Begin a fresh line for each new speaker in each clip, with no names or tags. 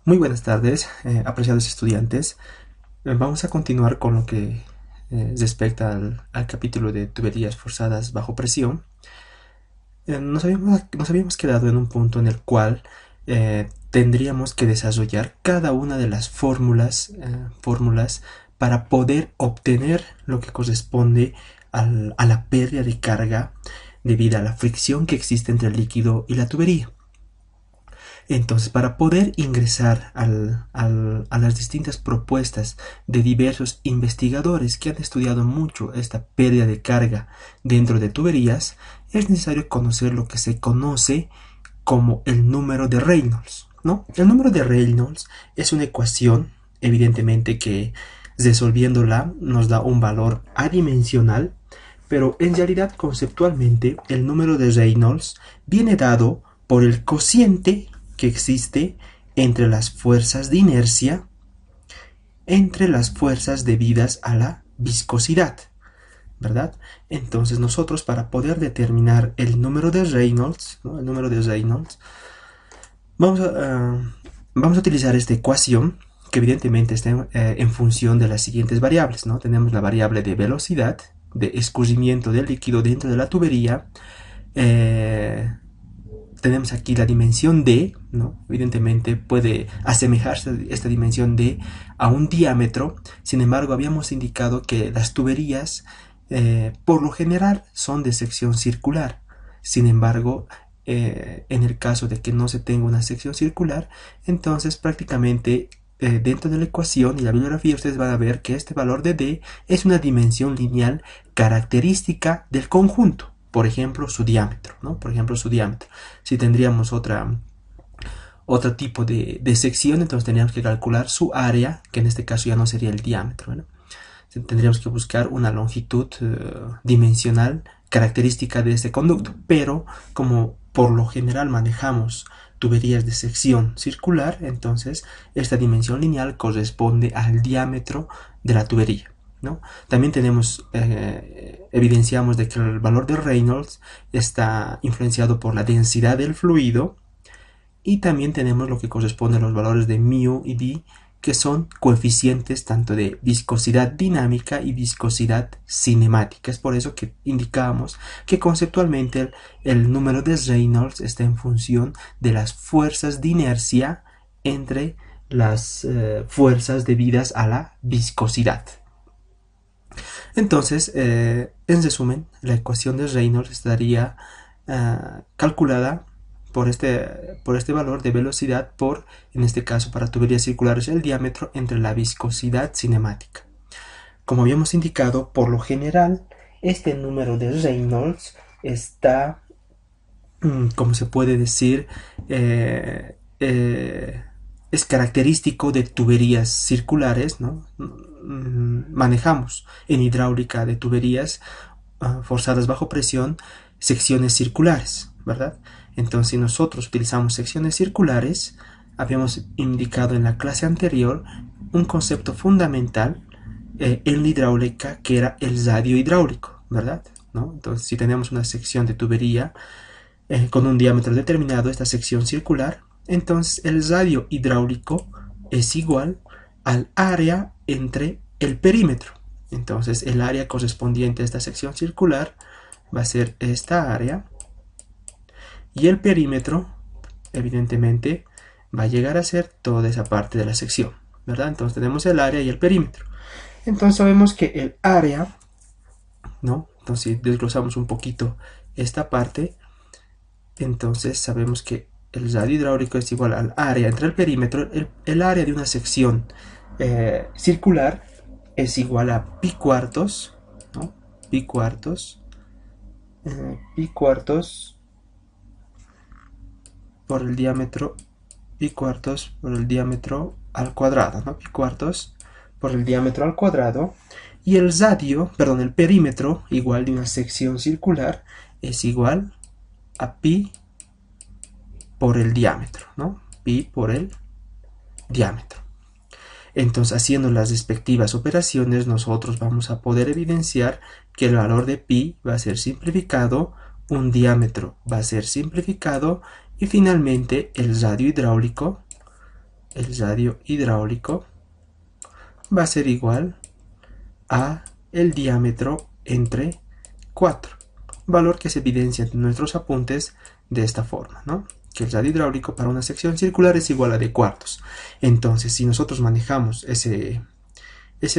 Muy buenas tardes, apreciados estudiantes. Vamos a continuar con lo que respecta al capítulo de tuberías forzadas bajo presión. Nos habíamos quedado en un punto en el cual tendríamos que desarrollar cada una de las fórmulas para poder obtener lo que corresponde a la pérdida de carga debido a la fricción que existe entre el líquido y la tubería. Entonces, para poder ingresar a las distintas propuestas de diversos investigadores que han estudiado mucho esta pérdida de carga dentro de tuberías, es necesario conocer lo que se conoce como el número de Reynolds, ¿no? El número de Reynolds es una ecuación, evidentemente, que resolviéndola nos da un valor adimensional, pero en realidad conceptualmente el número de Reynolds viene dado por el cociente que existe entre las fuerzas de inercia, entre las fuerzas debidas a la viscosidad, ¿verdad? Entonces nosotros, para poder determinar el número de Reynolds, ¿no? El número de Reynolds, vamos vamos a utilizar esta ecuación que evidentemente está en función de las siguientes variables, ¿no? Tenemos la variable de velocidad, de escurrimiento del líquido dentro de la tubería, tenemos aquí la dimensión D, ¿no? Evidentemente puede asemejarse esta dimensión D a un diámetro. Sin embargo, habíamos indicado que las tuberías por lo general son de sección circular. Sin embargo, en el caso de que no se tenga una sección circular, entonces prácticamente dentro de la ecuación y la bibliografía ustedes van a ver que este valor de D es una dimensión lineal característica del conjunto. Por ejemplo, su diámetro, ¿no? Por ejemplo, su diámetro. Si tendríamos otro tipo de sección, entonces tendríamos que calcular su área, que en este caso ya no sería el diámetro, ¿no? Tendríamos que buscar una longitud dimensional característica de este conducto, pero como por lo general manejamos tuberías de sección circular, entonces esta dimensión lineal corresponde al diámetro de la tubería, ¿no? También evidenciamos de que el valor de Reynolds está influenciado por la densidad del fluido, y también tenemos lo que corresponde a los valores de mu y d, que son coeficientes tanto de viscosidad dinámica y viscosidad cinemática. Es por eso que indicamos que conceptualmente el número de Reynolds está en función de las fuerzas de inercia entre las fuerzas debidas a la viscosidad. Entonces, en resumen, la ecuación de Reynolds estaría calculada por este valor de velocidad por, en este caso para tuberías circulares, el diámetro entre la viscosidad cinemática. Como habíamos indicado, por lo general, este número de Reynolds está, como se puede decir, es característico de tuberías circulares, ¿no? Manejamos en hidráulica de tuberías forzadas bajo presión secciones circulares, ¿verdad? Entonces, si nosotros utilizamos secciones circulares, habíamos indicado en la clase anterior un concepto fundamental en la hidráulica, que era el radio hidráulico, ¿verdad? ¿No? Entonces, si tenemos una sección de tubería con un diámetro determinado, esta sección circular, entonces el radio hidráulico es igual al área entre el perímetro. Entonces el área correspondiente a esta sección circular va a ser esta área, y el perímetro evidentemente va a llegar a ser toda esa parte de la sección, ¿verdad? Entonces tenemos el área y el perímetro. Entonces sabemos que el área, ¿no? Entonces si desglosamos un poquito esta parte, entonces sabemos que el radio hidráulico es igual al área entre el perímetro. El área de una sección circular es igual a pi cuartos, ¿no? Pi cuartos, pi cuartos por el diámetro, pi cuartos por el diámetro al cuadrado, ¿no? Pi cuartos por el diámetro al cuadrado. Y el radio, perdón, el perímetro igual de una sección circular es igual a pi por el diámetro, ¿no? Pi por el diámetro. Entonces, haciendo las respectivas operaciones, nosotros vamos a poder evidenciar que el valor de pi va a ser simplificado, un diámetro va a ser simplificado, y finalmente el radio hidráulico el radio hidráulico va a ser igual a el diámetro entre 4, valor que se evidencia en nuestros apuntes de esta forma, ¿no? Que el radio hidráulico para una sección circular es igual a d cuartos. Entonces, si nosotros manejamos ese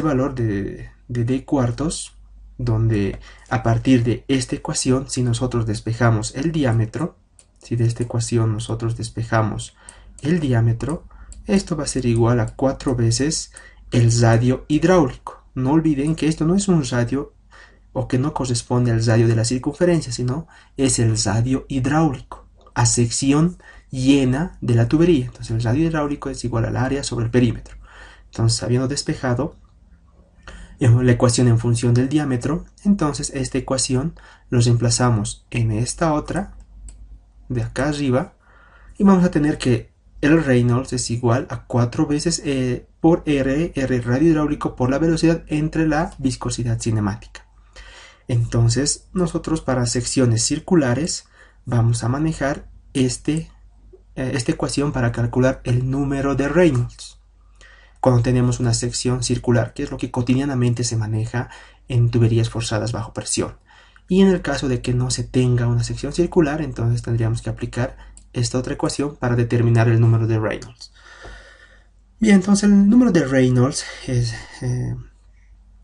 valor de d cuartos, donde a partir de esta ecuación, si nosotros despejamos el diámetro, si de esta ecuación nosotros despejamos el diámetro, esto va a ser igual a 4 veces el radio hidráulico. No olviden que esto no es un radio, o que no corresponde al radio de la circunferencia, sino es el radio hidráulico a sección llena de la tubería. Entonces el radio hidráulico es igual al área sobre el perímetro. Entonces, habiendo despejado la ecuación en función del diámetro, entonces esta ecuación lo reemplazamos en esta otra de acá arriba y vamos a tener que el Reynolds es igual a 4 veces por R radio hidráulico por la velocidad entre la viscosidad cinemática. Entonces nosotros para secciones circulares vamos a manejar esta ecuación para calcular el número de Reynolds cuando tenemos una sección circular, que es lo que cotidianamente se maneja en tuberías forzadas bajo presión. Y en el caso de que no se tenga una sección circular, entonces tendríamos que aplicar esta otra ecuación para determinar el número de Reynolds. Bien, entonces el número de Reynolds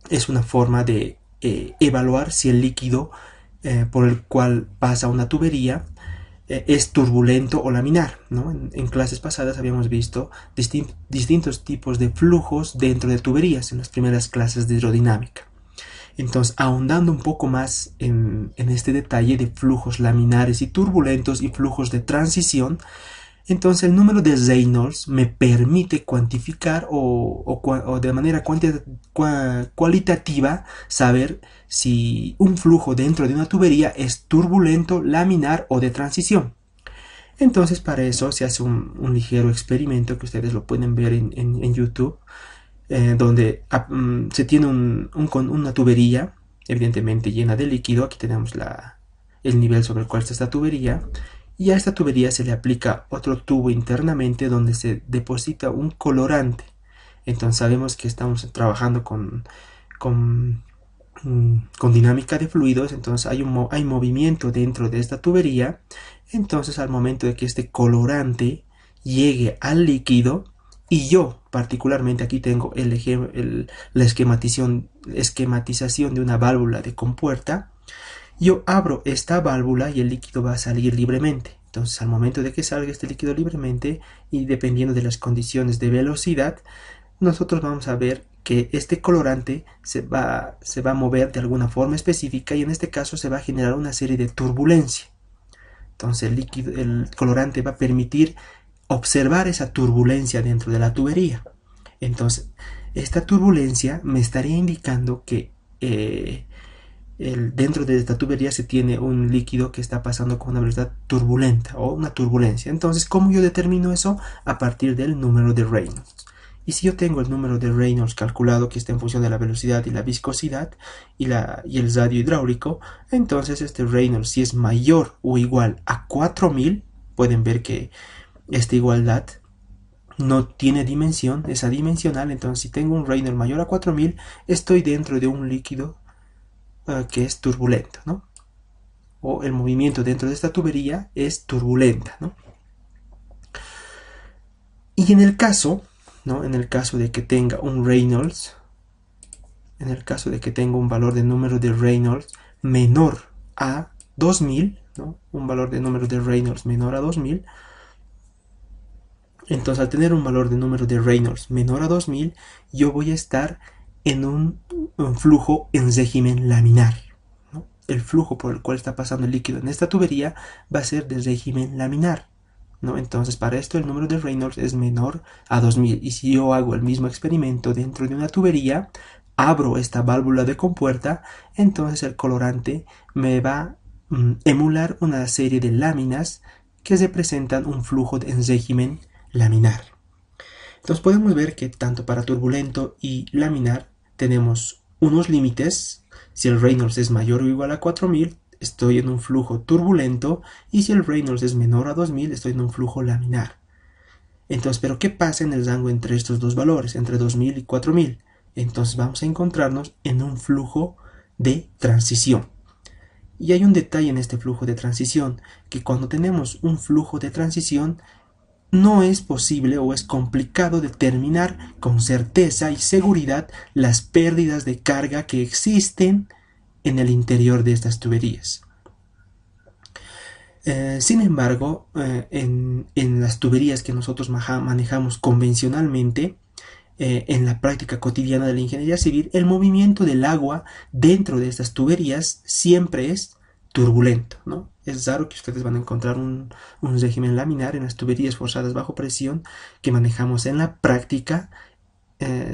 es una forma de evaluar si el líquido por el cual pasa una tubería es turbulento o laminar, ¿no? En clases pasadas habíamos visto distintos tipos de flujos dentro de tuberías en las primeras clases de hidrodinámica. Entonces, ahondando un poco más en este detalle de flujos laminares y turbulentos y flujos de transición, entonces el número de Reynolds me permite cuantificar o de manera cualitativa saber si un flujo dentro de una tubería es turbulento, laminar o de transición. Entonces para eso se hace un ligero experimento que ustedes lo pueden ver en YouTube, donde se tiene una tubería evidentemente llena de líquido. Aquí tenemos el nivel sobre el cual está esta tubería. Y a esta tubería se le aplica otro tubo internamente donde se deposita un colorante. Entonces sabemos que estamos trabajando con dinámica de fluidos, entonces hay movimiento dentro de esta tubería. Entonces al momento de que este colorante llegue al líquido, y yo particularmente aquí tengo la esquematización de una válvula de compuerta, yo abro esta válvula y el líquido va a salir libremente. Entonces al momento de que salga este líquido libremente y dependiendo de las condiciones de velocidad, nosotros vamos a ver que este colorante se va a mover de alguna forma específica y en este caso se va a generar una serie de turbulencia. Entonces el colorante va a permitir observar esa turbulencia dentro de la tubería. Entonces esta turbulencia me estaría indicando que dentro de esta tubería se tiene un líquido que está pasando con una velocidad turbulenta o una turbulencia. Entonces, ¿cómo yo determino eso? A partir del número de Reynolds. Y si yo tengo el número de Reynolds calculado, que está en función de la velocidad y la viscosidad y el radio hidráulico, entonces este Reynolds, si es mayor o igual a 4000, pueden ver que esta igualdad no tiene dimensión, es adimensional. Entonces si tengo un Reynolds mayor a 4000, estoy dentro de un líquido que es turbulento, ¿no? O el movimiento dentro de esta tubería es turbulenta, ¿no? Y en el caso, ¿no? En el caso de que tenga un Reynolds, en el caso de que tenga un valor de número de Reynolds menor a 2000, ¿no? Un valor de número de Reynolds menor a 2000, entonces al tener un valor de número de Reynolds menor a 2000, yo voy a estar en un flujo en régimen laminar, ¿no? El flujo por el cual está pasando el líquido en esta tubería va a ser de régimen laminar, ¿no? Entonces para esto el número de Reynolds es menor a 2000. Y si yo hago el mismo experimento dentro de una tubería, abro esta válvula de compuerta, entonces el colorante me va a emular una serie de láminas que representan un flujo en régimen laminar. Entonces podemos ver que tanto para turbulento y laminar tenemos unos límites. Si el Reynolds es mayor o igual a 4000, estoy en un flujo turbulento, y si el Reynolds es menor a 2000, estoy en un flujo laminar. Entonces, ¿pero qué pasa en el rango entre estos dos valores, entre 2000 y 4000? Entonces vamos a encontrarnos en un flujo de transición. Y hay un detalle en este flujo de transición, que cuando tenemos un flujo de transición no es posible o es complicado determinar con certeza y seguridad las pérdidas de carga que existen en el interior de estas tuberías. Sin embargo, en las tuberías que nosotros manejamos convencionalmente, en la práctica cotidiana de la ingeniería civil, el movimiento del agua dentro de estas tuberías siempre es turbulento, ¿no? Es raro que ustedes van a encontrar un régimen laminar en las tuberías forzadas bajo presión que manejamos en la práctica.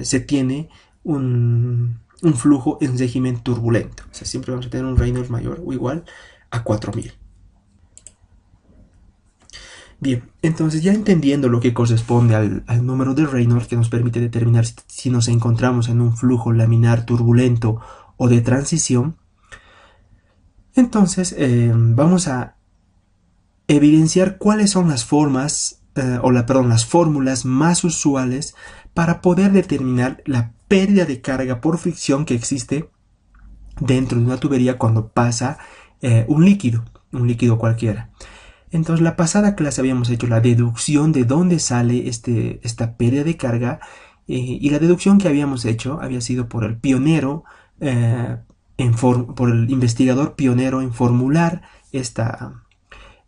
Se tiene un flujo en régimen turbulento, o sea, siempre vamos a tener un Reynolds mayor o igual a 4000. Bien, entonces ya entendiendo lo que corresponde al número de Reynolds que nos permite determinar si nos encontramos en un flujo laminar turbulento o de transición, entonces vamos a evidenciar cuáles son las formas, las fórmulas más usuales para poder determinar la pérdida de carga por fricción que existe dentro de una tubería cuando pasa un líquido cualquiera. Entonces, la pasada clase habíamos hecho la deducción de dónde sale esta pérdida de carga, y la deducción que habíamos hecho había sido por el pionero, por el investigador pionero en formular esta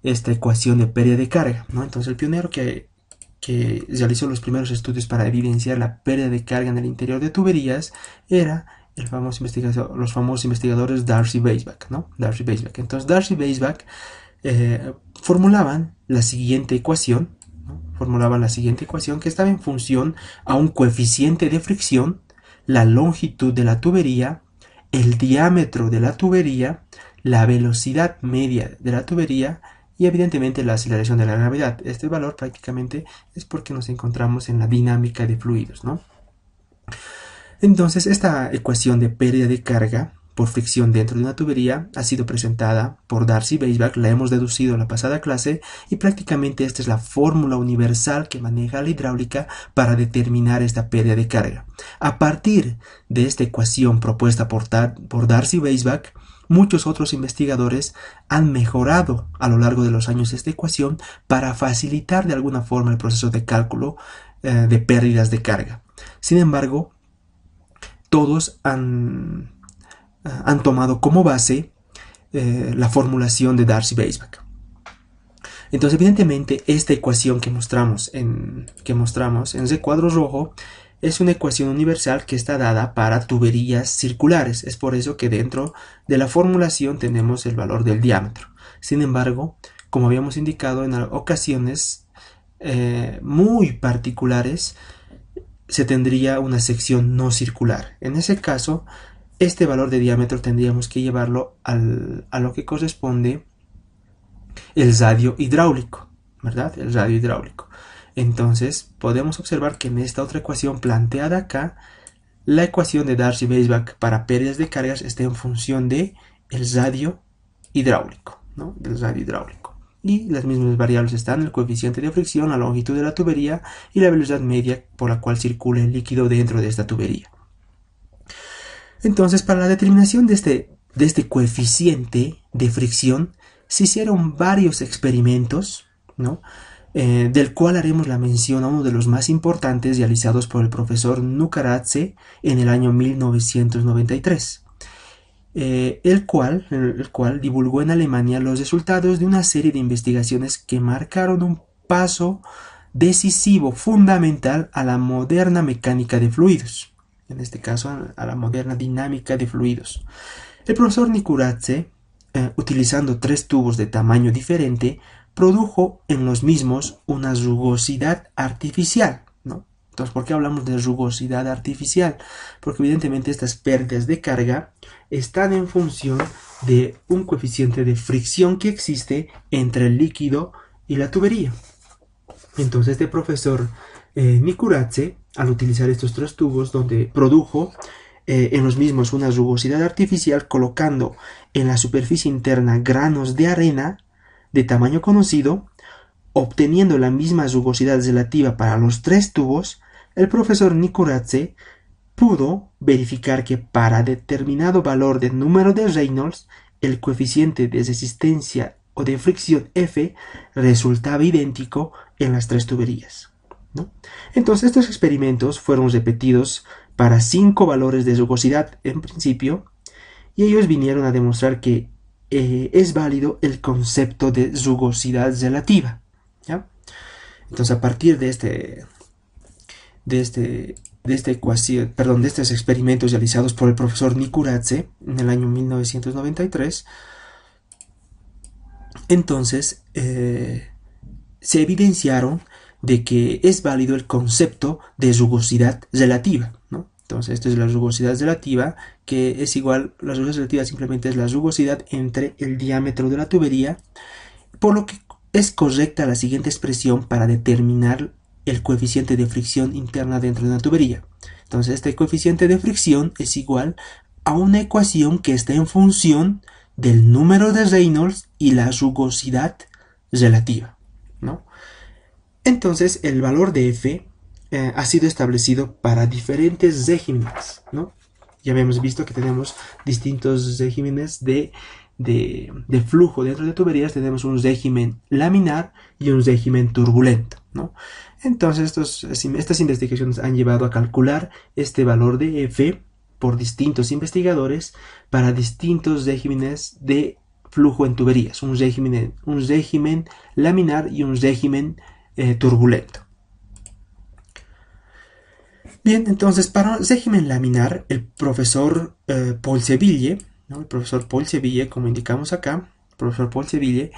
ecuación de pérdida de carga, ¿no? Entonces, el pionero que realizó los primeros estudios para evidenciar la pérdida de carga en el interior de tuberías era los famosos investigadores Darcy-Weisbach, ¿no? Darcy-Weisbach. Entonces, Darcy-Weisbach formulaban la siguiente ecuación, ¿no? Formulaban la siguiente ecuación que estaba en función a un coeficiente de fricción, la longitud de la tubería, el diámetro de la tubería, la velocidad media de la tubería y evidentemente la aceleración de la gravedad. Este valor prácticamente es porque nos encontramos en la dinámica de fluidos, ¿no? Entonces, esta ecuación de pérdida de carga por fricción dentro de una tubería ha sido presentada por Darcy-Weisbach, la hemos deducido en la pasada clase, y prácticamente esta es la fórmula universal que maneja la hidráulica para determinar esta pérdida de carga. A partir de esta ecuación propuesta por Darcy-Weisbach, muchos otros investigadores han mejorado a lo largo de los años esta ecuación para facilitar de alguna forma el proceso de cálculo de pérdidas de carga. Sin embargo, todos han tomado como base la formulación de Darcy-Weisbach. Entonces, evidentemente, esta ecuación que mostramos en recuadro rojo es una ecuación universal que está dada para tuberías circulares. Es por eso que dentro de la formulación tenemos el valor del diámetro. Sin embargo, como habíamos indicado, en ocasiones muy particulares se tendría una sección no circular. En ese caso, este valor de diámetro tendríamos que llevarlo a lo que corresponde el radio hidráulico, ¿verdad? El radio hidráulico. Entonces, podemos observar que en esta otra ecuación planteada acá, la ecuación de Darcy-Weisbach para pérdidas de cargas está en función de el radio hidráulico, ¿no? Del radio hidráulico. Y las mismas variables están el coeficiente de fricción, la longitud de la tubería y la velocidad media por la cual circula el líquido dentro de esta tubería. Entonces, para la determinación de este coeficiente de fricción, se hicieron varios experimentos, ¿no? Del cual haremos la mención a uno de los más importantes realizados por el profesor Nukaradze en el año 1993. El cual divulgó en Alemania los resultados de una serie de investigaciones que marcaron un paso decisivo, fundamental a la moderna mecánica de fluidos, en este caso a la moderna dinámica de fluidos. El profesor Nikuradze, utilizando 3 tubos de tamaño diferente, produjo en los mismos una rugosidad artificial, ¿no? Entonces, ¿por qué hablamos de rugosidad artificial? Porque evidentemente estas pérdidas de carga están en función de un coeficiente de fricción que existe entre el líquido y la tubería. Entonces, este profesor Nikuradze, al utilizar estos 3 tubos, donde produjo en los mismos una rugosidad artificial, colocando en la superficie interna granos de arena de tamaño conocido, obteniendo la misma rugosidad relativa para los tres tubos, el profesor Nikuradse pudo verificar que para determinado valor de número de Reynolds, el coeficiente de resistencia o de fricción F resultaba idéntico en las tres tuberías, ¿no? Entonces estos experimentos fueron repetidos para 5 valores de rugosidad en principio, y ellos vinieron a demostrar que es válido el concepto de rugosidad relativa, ¿ya? Entonces a partir de esta ecuación, perdón, de estos experimentos realizados por el profesor Nikuradse en el año 1993, entonces se evidenciaron de que es válido el concepto de rugosidad relativa, ¿no? Entonces esto es la rugosidad relativa, que es igual, la rugosidad relativa simplemente es la rugosidad entre el diámetro de la tubería, por lo que es correcta la siguiente expresión para determinar el coeficiente de fricción interna dentro de una tubería. Entonces este coeficiente de fricción es igual a una ecuación que está en función del número de Reynolds y la rugosidad relativa, ¿no? Entonces el valor de F ha sido establecido para diferentes regímenes, ¿no? Ya habíamos visto que tenemos distintos regímenes de flujo dentro de tuberías. Tenemos un régimen laminar y un régimen turbulento, ¿no? Entonces estas investigaciones han llevado a calcular este valor de F por distintos investigadores para distintos regímenes de flujo en tuberías, un régimen laminar y un régimen turbulento. Bien, entonces para el régimen laminar, el profesor Paul-Seville, ¿no? El profesor Paul-Seville, como indicamos acá, el profesor Paul-Seville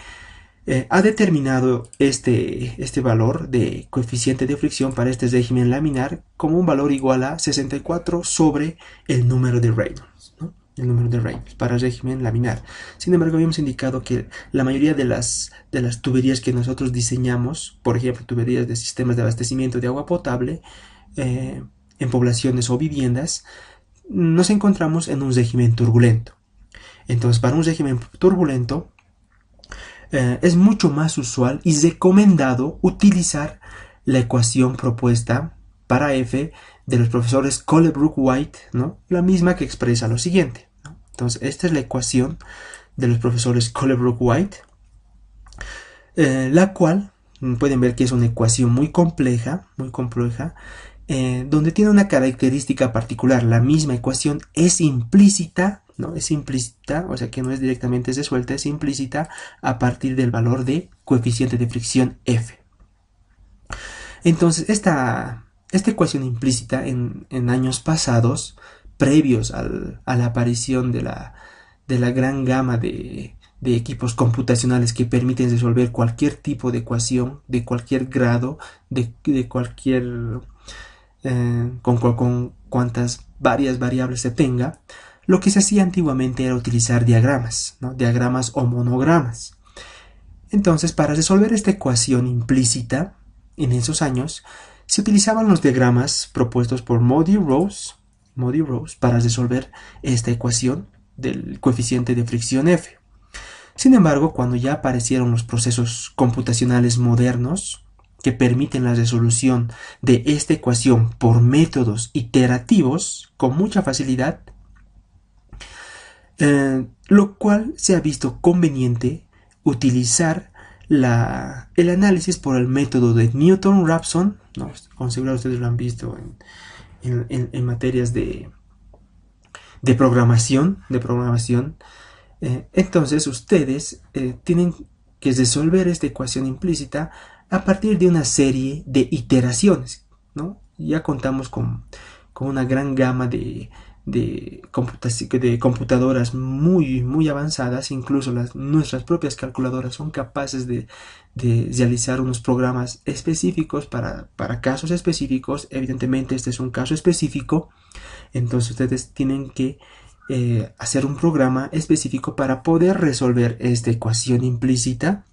ha determinado este valor de coeficiente de fricción para este régimen laminar como un valor igual a 64 sobre el número de Reynolds, ¿no? El número de Reynolds para el régimen laminar. Sin embargo, habíamos indicado que la mayoría de las tuberías que nosotros diseñamos, por ejemplo, tuberías de sistemas de abastecimiento de agua potable, en poblaciones o viviendas, nos encontramos en un régimen turbulento. Entonces, para un régimen turbulento, es mucho más usual y recomendado utilizar la ecuación propuesta para F de los profesores Colebrook-White, ¿no? La misma que expresa lo siguiente, ¿no? Entonces, esta es la ecuación de los profesores Colebrook-White, la cual pueden ver que es una ecuación muy compleja, donde tiene una característica particular. La misma ecuación es implícita, ¿no? Es implícita, o sea que no es directamente resuelta, es implícita a partir del valor de coeficiente de fricción F. Entonces, esta ecuación implícita en años pasados, previos a la aparición de la gran gama de equipos computacionales que permiten resolver cualquier tipo de ecuación, de cualquier grado, de cualquier con cuantas varias variables se tenga, lo que se hacía antiguamente era utilizar diagramas, ¿no? Diagramas o monogramas. Entonces, para resolver esta ecuación implícita, en esos años, se utilizaban los diagramas propuestos por Moody-Rose para resolver esta ecuación del coeficiente de fricción F. Sin embargo, cuando ya aparecieron los procesos computacionales modernos, que permiten la resolución de esta ecuación por métodos iterativos con mucha facilidad, lo cual se ha visto conveniente utilizar el análisis por el método de Newton-Raphson, ¿no? Con seguridad ustedes lo han visto en materias de programación. Entonces ustedes tienen que resolver esta ecuación implícita a partir de una serie de iteraciones, ¿no? Ya contamos con una gran gama de computadoras muy avanzadas. Incluso nuestras propias calculadoras son capaces de realizar unos programas específicos para casos específicos. Evidentemente este es un caso específico, entonces ustedes tienen que hacer un programa específico para poder resolver esta ecuación implícita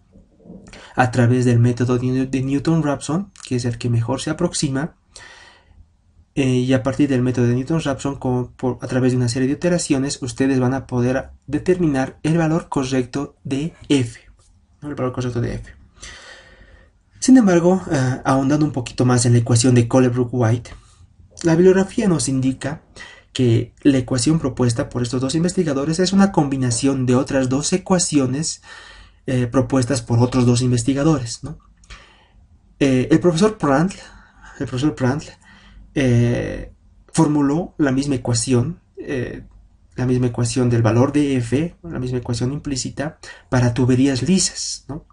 a través del método de Newton-Raphson, que es el que mejor se aproxima, y a partir del método de Newton-Raphson, a través de una serie de iteraciones, ustedes van a poder determinar el valor correcto de F, ¿no? El valor correcto de F. Sin embargo, ahondando un poquito más en la ecuación de Colebrook-White, la bibliografía nos indica que la ecuación propuesta por estos dos investigadores es una combinación de otras dos ecuaciones propuestas por otros dos investigadores, ¿no? El profesor Prandtl formuló la misma ecuación del valor de f, la misma ecuación implícita para tuberías lisas, ¿no?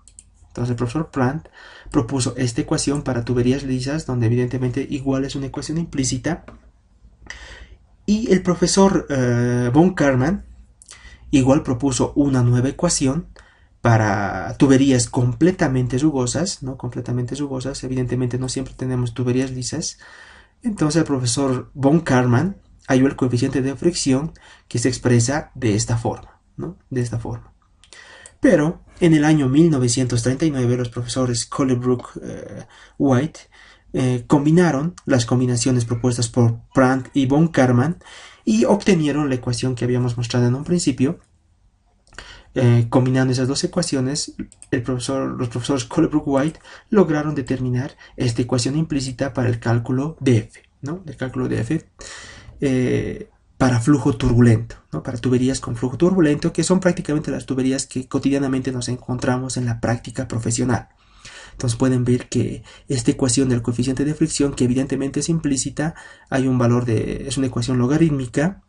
Entonces el profesor Prandtl propuso esta ecuación para tuberías lisas, donde evidentemente igual es una ecuación implícita, y el profesor von Karman igual propuso una nueva ecuación para tuberías completamente rugosas, ¿no? Completamente rugosas, evidentemente no siempre tenemos tuberías lisas. Entonces el profesor von Karman halló el coeficiente de fricción que se expresa de esta forma, ¿no? De esta forma. Pero en el año 1939 los profesores Colebrook-White combinaron las combinaciones propuestas por Prandtl y von Karman y obtenieron la ecuación que habíamos mostrado en un principio. Combinando esas dos ecuaciones, los profesores Colebrook-White lograron determinar esta ecuación implícita para el cálculo de F, ¿no? El cálculo de F para flujo turbulento, ¿no? Para tuberías con flujo turbulento, que son prácticamente las tuberías que cotidianamente nos encontramos en la práctica profesional. Entonces pueden ver que esta ecuación del coeficiente de fricción, que evidentemente es implícita, es una ecuación logarítmica,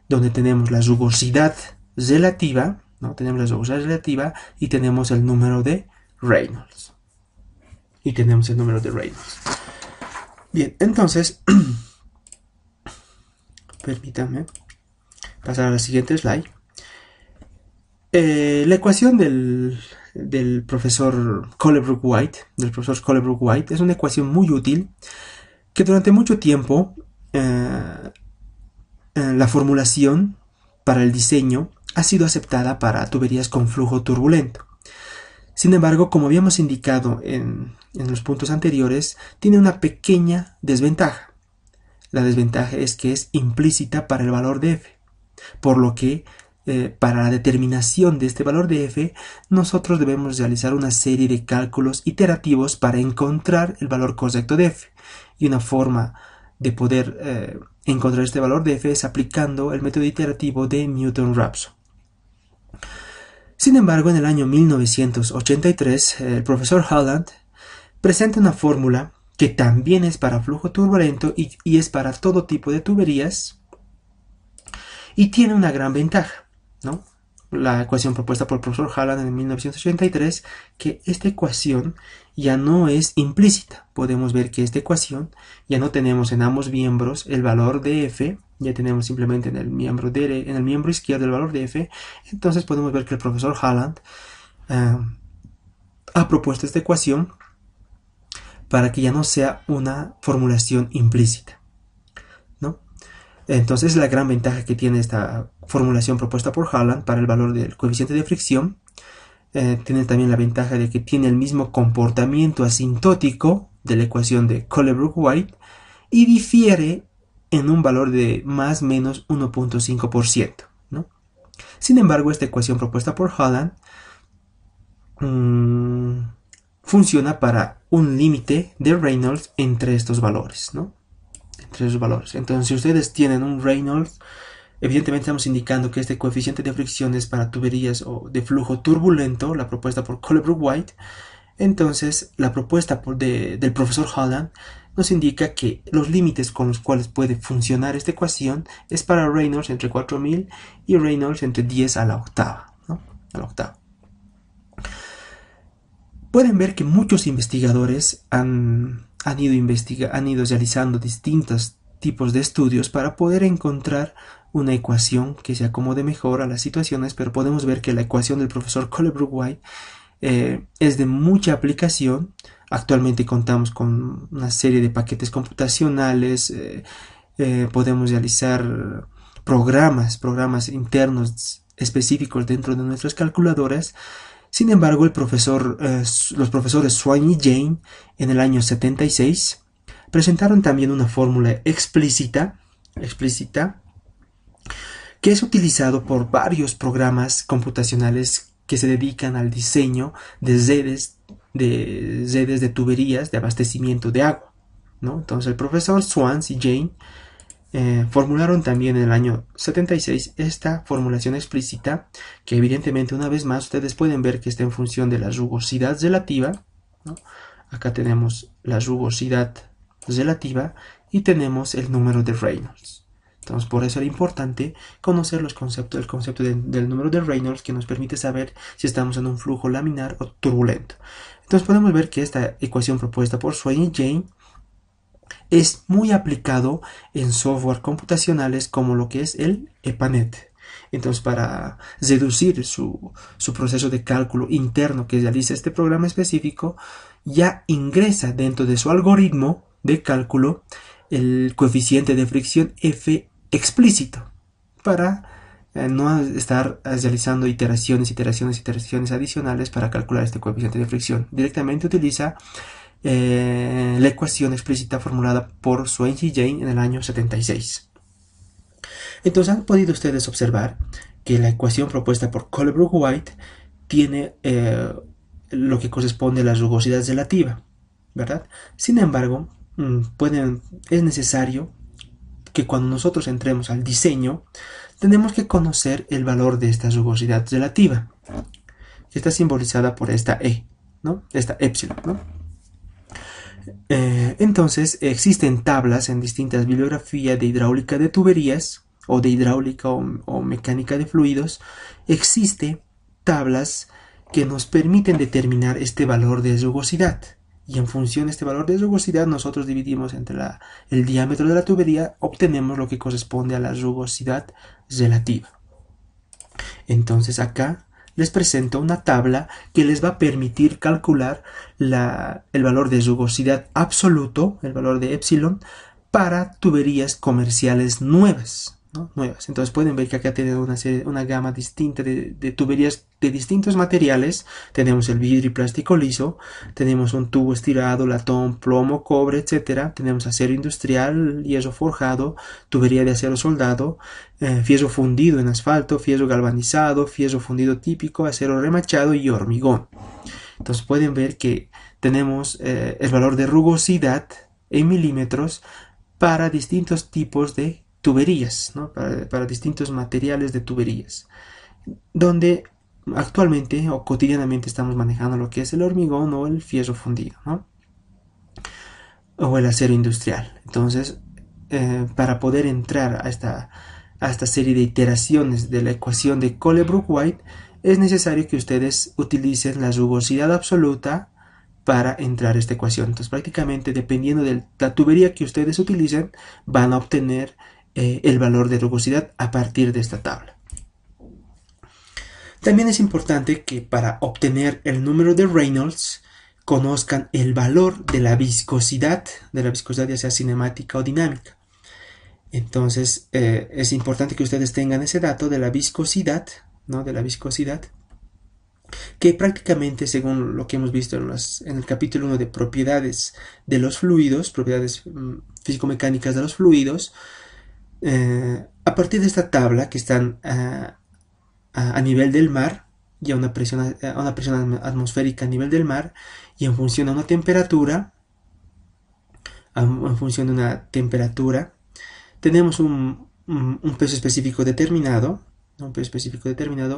donde tenemos la rugosidad relativa, ¿no? Tenemos la rugosidad relativa y tenemos el número de Reynolds. Bien, entonces, permítanme pasar a la siguiente slide. La ecuación del profesor Colebrook-White, es una ecuación muy útil que durante mucho tiempo la formulación para el diseño ha sido aceptada para tuberías con flujo turbulento. Sin embargo, como habíamos indicado en los puntos anteriores, tiene una pequeña desventaja. La desventaja es que es implícita para el valor de f, por lo que para la determinación de este valor de f, nosotros debemos realizar una serie de cálculos iterativos para encontrar el valor correcto de f. Y una forma de poder encontrar este valor de f es aplicando el método iterativo de Newton-Raphson. Sin embargo, en el año 1983, el profesor Holland presenta una fórmula que también es para flujo turbulento y es para todo tipo de tuberías, y tiene una gran ventaja, ¿no? La ecuación propuesta por el profesor Holland en 1983, que esta ecuación ya no es implícita. Podemos ver que esta ecuación ya no tenemos en ambos miembros el valor de f, ya tenemos simplemente en el miembro izquierdo el valor de f. Entonces podemos ver que el profesor Holland ha propuesto esta ecuación para que ya no sea una formulación implícita, ¿no? Entonces la gran ventaja que tiene esta formulación propuesta por Holland para el valor del coeficiente de fricción. Tiene también la ventaja de que tiene el mismo comportamiento asintótico de la ecuación de Colebrook-White y difiere en un valor de más o menos 1.5%, ¿no? Sin embargo, esta ecuación propuesta por Holland funciona para un límite de Reynolds entre estos valores, ¿no? Entre esos valores. Entonces, si ustedes tienen un Reynolds, evidentemente estamos indicando que este coeficiente de fricción es para tuberías o de flujo turbulento, la propuesta por Colebrook-White. Entonces, la propuesta del profesor Holland nos indica que los límites con los cuales puede funcionar esta ecuación es para Reynolds entre 4000 y Reynolds entre 10 a la octava, ¿no? A la octava. Pueden ver que muchos investigadores han ido realizando distintos tipos de estudios para poder encontrar una ecuación que se acomode mejor a las situaciones, pero podemos ver que la ecuación del profesor Colebrook-White es de mucha aplicación. Actualmente contamos con una serie de paquetes computacionales, podemos realizar programas internos específicos dentro de nuestras calculadoras. Sin embargo, los profesores Swain y Jane en el año 76 presentaron también una fórmula explícita que es utilizado por varios programas computacionales que se dedican al diseño de redes de redes de tuberías de abastecimiento de agua, ¿no? Entonces el profesor Swans y Jane formularon también en el año 76 esta formulación explícita, que evidentemente una vez más ustedes pueden ver que está en función de la rugosidad relativa, ¿no? Acá tenemos la rugosidad relativa y tenemos el número de Reynolds. Entonces por eso era importante conocer el concepto del número de Reynolds, que nos permite saber si estamos en un flujo laminar o turbulento. Entonces podemos ver que esta ecuación propuesta por Swain y Jane es muy aplicado en software computacionales como lo que es el EPANET. Entonces, para reducir su proceso de cálculo interno que realiza este programa específico, ya ingresa dentro de su algoritmo de cálculo el coeficiente de fricción F explícito para no estar realizando iteraciones adicionales para calcular este coeficiente de fricción. Directamente utiliza la ecuación explícita formulada por Swain y Jane en el año 76. Entonces han podido ustedes observar que la ecuación propuesta por Colebrook-White tiene lo que corresponde a la rugosidad relativa, ¿verdad? Sin embargo, es necesario que cuando nosotros entremos al diseño, tenemos que conocer el valor de esta rugosidad relativa, que está simbolizada por esta E, ¿no? Esta epsilon, ¿no? Entonces existen tablas en distintas bibliografías de hidráulica de tuberías o de hidráulica o mecánica de fluidos. Existen tablas que nos permiten determinar este valor de rugosidad, y en función de este valor de rugosidad nosotros dividimos entre el diámetro de la tubería, obtenemos lo que corresponde a la rugosidad relativa. Entonces acá les presento una tabla que les va a permitir calcular el valor de rugosidad absoluto, el valor de epsilon, para tuberías comerciales nuevas, ¿no? Entonces pueden ver que acá tenemos una gama distinta de tuberías de distintos materiales. Tenemos el vidrio y plástico liso, tenemos un tubo estirado, latón, plomo, cobre, etc. Tenemos acero industrial, hierro forjado, tubería de acero soldado, fierro fundido en asfalto, fierro galvanizado, fierro fundido típico, acero remachado y hormigón. Entonces pueden ver que tenemos el valor de rugosidad en milímetros para distintos tipos de tuberías, ¿no? Para distintos materiales de tuberías, donde actualmente o cotidianamente estamos manejando lo que es el hormigón o el fierro fundido, ¿no? O el acero industrial. Entonces, para poder entrar a esta serie de iteraciones de la ecuación de Colebrook-White, es necesario que ustedes utilicen la rugosidad absoluta para entrar a esta ecuación. Entonces, prácticamente dependiendo de la tubería que ustedes utilicen, van a obtener el valor de rugosidad a partir de esta tabla. También es importante que para obtener el número de Reynolds conozcan el valor de la viscosidad ya sea cinemática o dinámica. Entonces es importante que ustedes tengan ese dato de la viscosidad, ¿no? De la viscosidad, que prácticamente, según lo que hemos visto en el capítulo 1 de propiedades de los fluidos, propiedades físico-mecánicas de los fluidos, a partir de esta tabla que están a nivel del mar y a una presión atmosférica a nivel del mar, y en función a una temperatura, tenemos un peso específico determinado,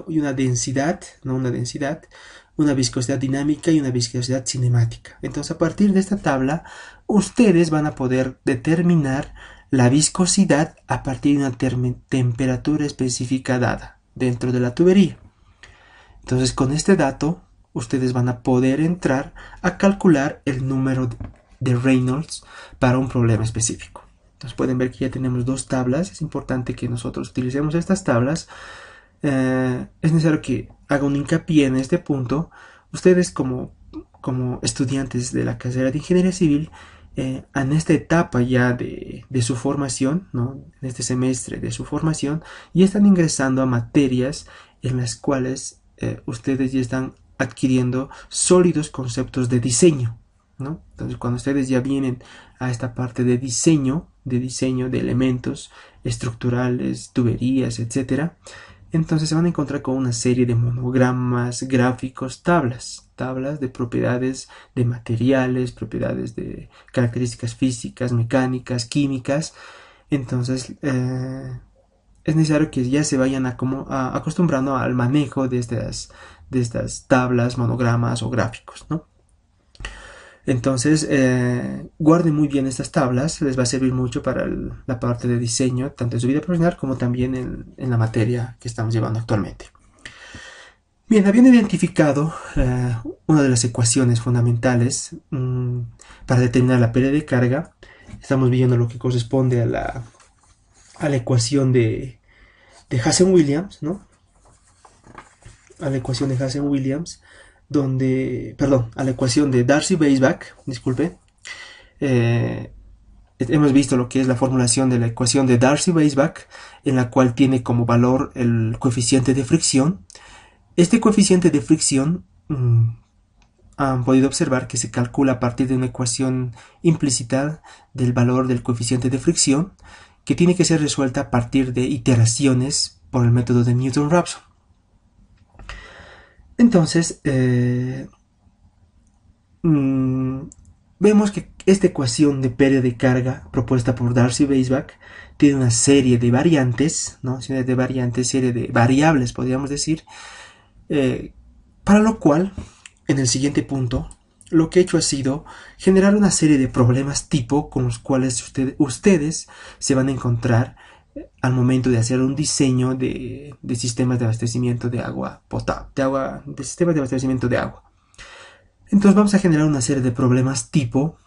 y una densidad, una viscosidad dinámica y una viscosidad cinemática. Entonces, a partir de esta tabla, ustedes van a poder determinar la viscosidad a partir de una temperatura específica dada dentro de la tubería. Entonces, con este dato, ustedes van a poder entrar a calcular el número de Reynolds para un problema específico. Entonces pueden ver que ya tenemos dos tablas. Es importante que nosotros utilicemos estas tablas. Es necesario que haga un hincapié en este punto. Ustedes como estudiantes de la carrera de Ingeniería Civil, en esta etapa ya de su formación, ¿no? En este semestre de su formación, ya están ingresando a materias en las cuales ustedes ya están adquiriendo sólidos conceptos de diseño, ¿no? Entonces, cuando ustedes ya vienen a esta parte de diseño de elementos estructurales, tuberías, etcétera, Entonces se van a encontrar con una serie de monogramas, gráficos, tablas de propiedades de materiales, propiedades de características físicas, mecánicas, químicas. Entonces es necesario que ya se vayan acostumbrando al manejo de estas tablas, monogramas o gráficos, ¿no? Entonces, guarden muy bien estas tablas, les va a servir mucho para la parte de diseño, tanto en su vida profesional como también en la materia que estamos llevando actualmente. Bien, habiendo identificado una de las ecuaciones fundamentales para determinar la pérdida de carga, estamos viendo lo que corresponde a la ecuación de Hazen-Williams, ¿no? A la ecuación de Hazen-Williams, a la ecuación de Darcy-Weisbach, disculpe, hemos visto lo que es la formulación de la ecuación de Darcy-Weisbach, en la cual tiene como valor el coeficiente de fricción. Este coeficiente de fricción han podido observar que se calcula a partir de una ecuación implícita del valor del coeficiente de fricción, que tiene que ser resuelta a partir de iteraciones por el método de Newton-Raphson. Entonces, vemos que esta ecuación de pérdida de carga propuesta por Darcy-Weisbach tiene una serie de variantes, ¿no? Serie de variables, podríamos decir, para lo cual, en el siguiente punto, lo que he hecho ha sido generar una serie de problemas tipo con los cuales ustedes se van a encontrar al momento de hacer un diseño de sistemas de abastecimiento de agua potable, de sistemas de abastecimiento de agua. Entonces vamos a generar una serie de problemas tipo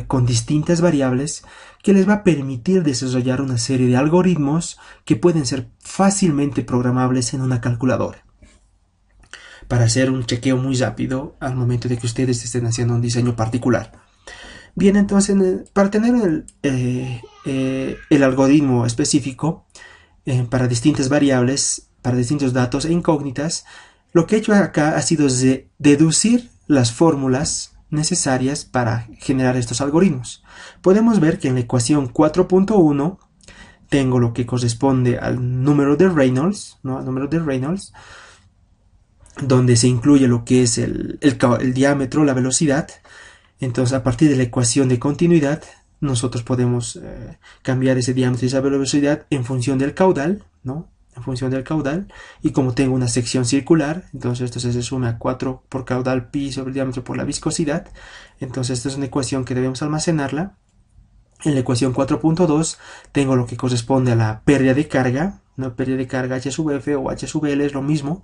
con distintas variables que les va a permitir desarrollar una serie de algoritmos que pueden ser fácilmente programables en una calculadora para hacer un chequeo muy rápido al momento de que ustedes estén haciendo un diseño particular. Bien, entonces para tener el algoritmo específico para distintas variables, para distintos datos e incógnitas, lo que he hecho acá ha sido deducir las fórmulas necesarias para generar estos algoritmos. Podemos ver que en la ecuación 4.1 tengo lo que corresponde al número de Reynolds, ¿no? Al número de Reynolds, donde se incluye lo que es el diámetro, la velocidad. Entonces, a partir de la ecuación de continuidad, nosotros podemos cambiar ese diámetro y esa velocidad en función del caudal, ¿no? En función del caudal. Y como tengo una sección circular, entonces esto se resume a 4 por caudal pi sobre el diámetro por la viscosidad. Entonces, esta es una ecuación que debemos almacenarla. En la ecuación 4.2 tengo lo que corresponde a la pérdida de carga, ¿no? Pérdida de carga H sub F o H sub L es lo mismo,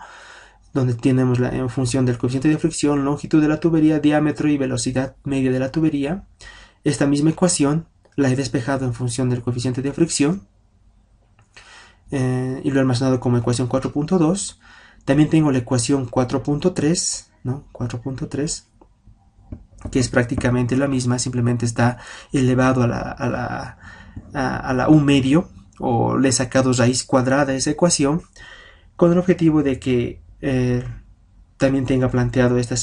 donde tenemos en función del coeficiente de fricción, longitud de la tubería, diámetro y velocidad media de la tubería. Esta misma ecuación la he despejado en función del coeficiente de fricción y lo he almacenado como ecuación 4.2. También tengo la ecuación 4.3, ¿no? 4.3, que es prácticamente la misma, simplemente está elevado a la 1 medio, o le he sacado raíz cuadrada a esa ecuación, con el objetivo de que también tenga planteado esta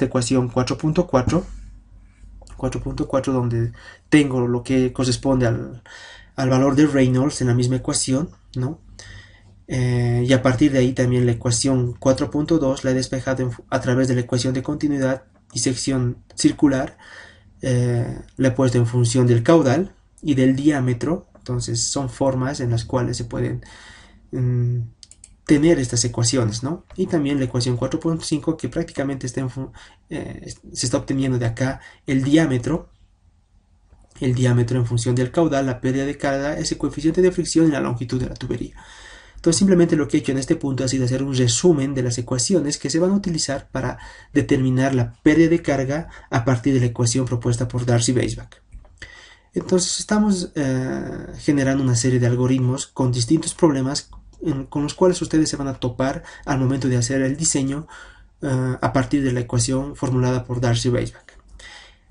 ecuación 4.4, donde tengo lo que corresponde al valor de Reynolds en la misma ecuación, ¿no? Y a partir de ahí también la ecuación 4.2 la he despejado a través de la ecuación de continuidad y sección circular, la he puesto en función del caudal y del diámetro. Entonces son formas en las cuales se pueden tener estas ecuaciones, ¿no? Y también la ecuación 4.5, que prácticamente se está obteniendo de acá el diámetro en función del caudal, la pérdida de carga, ese coeficiente de fricción y la longitud de la tubería. Entonces simplemente lo que he hecho en este punto ha sido hacer un resumen de las ecuaciones que se van a utilizar para determinar la pérdida de carga a partir de la ecuación propuesta por Darcy-Weisbach. Entonces estamos generando una serie de algoritmos con distintos problemas con los cuales ustedes se van a topar al momento de hacer el diseño a partir de la ecuación formulada por Darcy-Weisbach.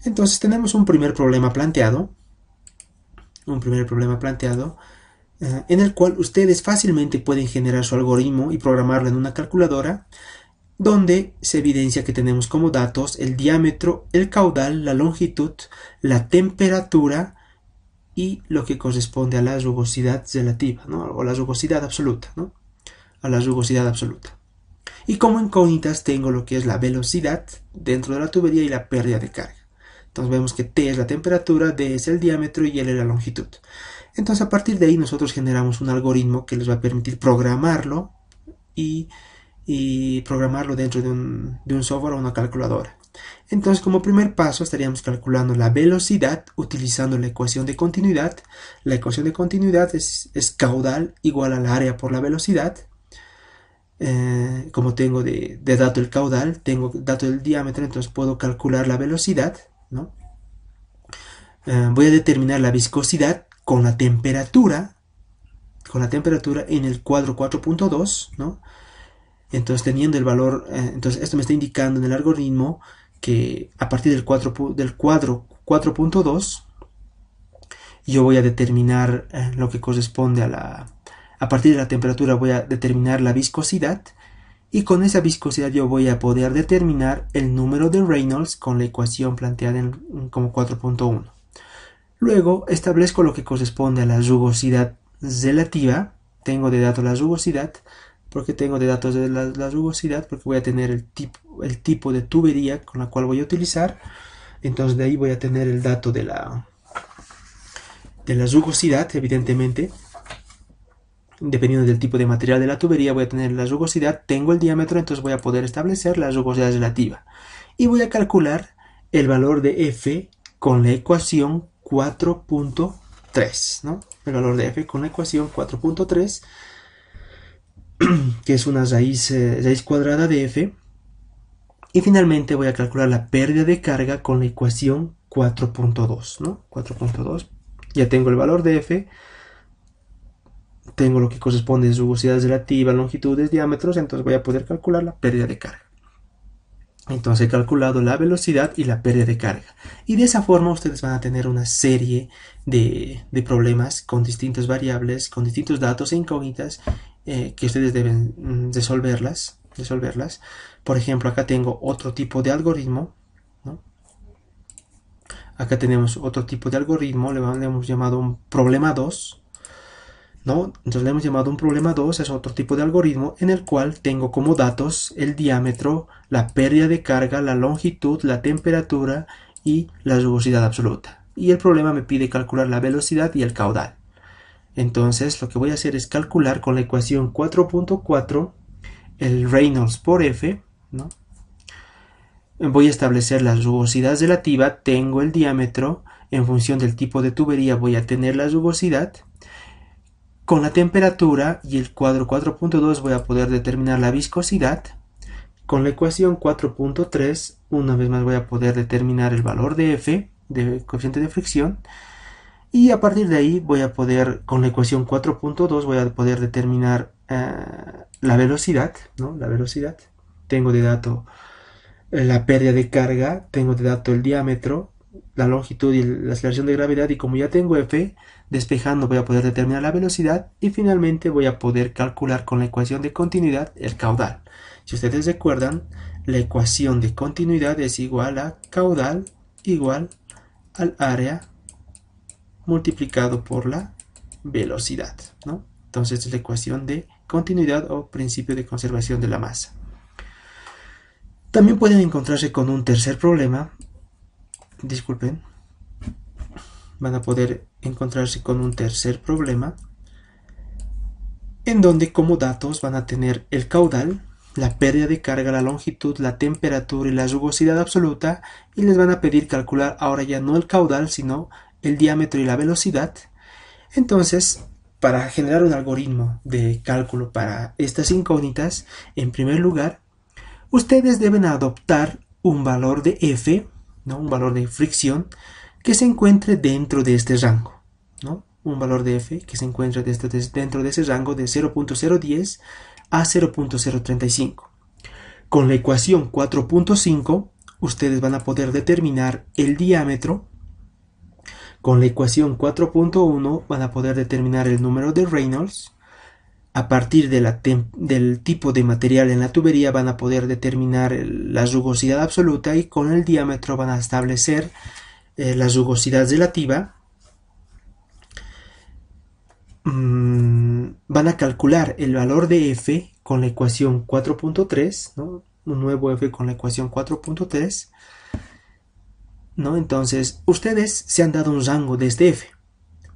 Entonces tenemos un primer problema planteado, en el cual ustedes fácilmente pueden generar su algoritmo y programarlo en una calculadora, donde se evidencia que tenemos como datos el diámetro, el caudal, la longitud, la temperatura y lo que corresponde a la rugosidad relativa, ¿no? O la rugosidad absoluta, ¿no? a la rugosidad absoluta. Y como incógnitas tengo lo que es la velocidad dentro de la tubería y la pérdida de carga. Entonces vemos que T es la temperatura, D es el diámetro y L es la longitud. Entonces a partir de ahí nosotros generamos un algoritmo que les va a permitir programarlo y programarlo dentro de un software o una calculadora. Entonces como primer paso estaríamos calculando la velocidad utilizando la ecuación de continuidad. La ecuación de continuidad es caudal igual al área por la velocidad. Como tengo de dato el caudal, tengo dato del diámetro, entonces puedo calcular la velocidad, ¿no? Voy a determinar la viscosidad con la temperatura en el cuadro 4.2, ¿no? Entonces teniendo el valor, entonces esto me está indicando en el algoritmo que a partir del cuadro 4.2 yo voy a determinar lo que corresponde a partir de la temperatura voy a determinar la viscosidad, y con esa viscosidad yo voy a poder determinar el número de Reynolds con la ecuación planteada como 4.1. Luego establezco lo que corresponde a la rugosidad relativa. Tengo de dato la rugosidad. ¿Por qué tengo de datos de la rugosidad? Porque voy a tener el tipo de tubería con la cual voy a utilizar. Entonces de ahí voy a tener el dato de la rugosidad, evidentemente. Dependiendo del tipo de material de la tubería voy a tener la rugosidad. Tengo el diámetro, entonces voy a poder establecer la rugosidad relativa. Y voy a calcular el valor de F con la ecuación 4.3, ¿no? El valor de F con la ecuación 4.3, que es una raíz cuadrada de F. Y finalmente voy a calcular la pérdida de carga con la ecuación 4.2, ¿no? 4.2. Ya tengo el valor de F. Tengo lo que corresponde a rugosidad relativa, longitudes, diámetros, entonces voy a poder calcular la pérdida de carga. Entonces he calculado la velocidad y la pérdida de carga. Y de esa forma ustedes van a tener una serie de problemas con distintas variables, con distintos datos e incógnitas que ustedes deben resolverlas. Por ejemplo, acá tengo otro tipo de algoritmo, ¿no? Acá tenemos otro tipo de algoritmo, le hemos llamado un problema 2. ¿No? Entonces le hemos llamado un problema 2, es otro tipo de algoritmo en el cual tengo como datos el diámetro, la pérdida de carga, la longitud, la temperatura y la rugosidad absoluta. Y el problema me pide calcular la velocidad y el caudal. Entonces lo que voy a hacer es calcular con la ecuación 4.4 el Reynolds por F, ¿no? Voy a establecer la rugosidad relativa, tengo el diámetro, en función del tipo de tubería voy a tener la rugosidad. Con la temperatura y el cuadro 4.2 voy a poder determinar la viscosidad. Con la ecuación 4.3 una vez más voy a poder determinar el valor de F, de coeficiente de fricción. Y a partir de ahí voy a poder, con la ecuación 4.2 voy a poder determinar la velocidad, ¿no? La velocidad. Tengo de dato la pérdida de carga, tengo de dato el diámetro, la longitud y la aceleración de gravedad, y como ya tengo F, despejando voy a poder determinar la velocidad y finalmente voy a poder calcular con la ecuación de continuidad el caudal. Si ustedes recuerdan, la ecuación de continuidad es igual a caudal igual al área multiplicado por la velocidad, ¿no? Entonces es la ecuación de continuidad o principio de conservación de la masa. También pueden encontrarse con un tercer problema. Disculpen, van a poder encontrarse con un tercer problema en donde como datos van a tener el caudal, la pérdida de carga, la longitud, la temperatura y la rugosidad absoluta, y les van a pedir calcular ahora ya no el caudal sino el diámetro y la velocidad. Entonces, para generar un algoritmo de cálculo para estas incógnitas, en primer lugar ustedes deben adoptar un valor de F, ¿no? Un valor de fricción que se encuentre dentro de este rango, ¿no? Un valor de F que se encuentre dentro de ese rango de 0.010 a 0.035. Con la ecuación 4.5 ustedes van a poder determinar el diámetro. Con la ecuación 4.1 van a poder determinar el número de Reynolds. A partir del tipo de material en la tubería van a poder determinar la rugosidad absoluta, y con el diámetro van a establecer la rugosidad relativa. Van a calcular el valor de F con la ecuación 4.3, ¿no? Un nuevo f con la ecuación 4.3, ¿no? Entonces, ustedes se han dado un rango de este f,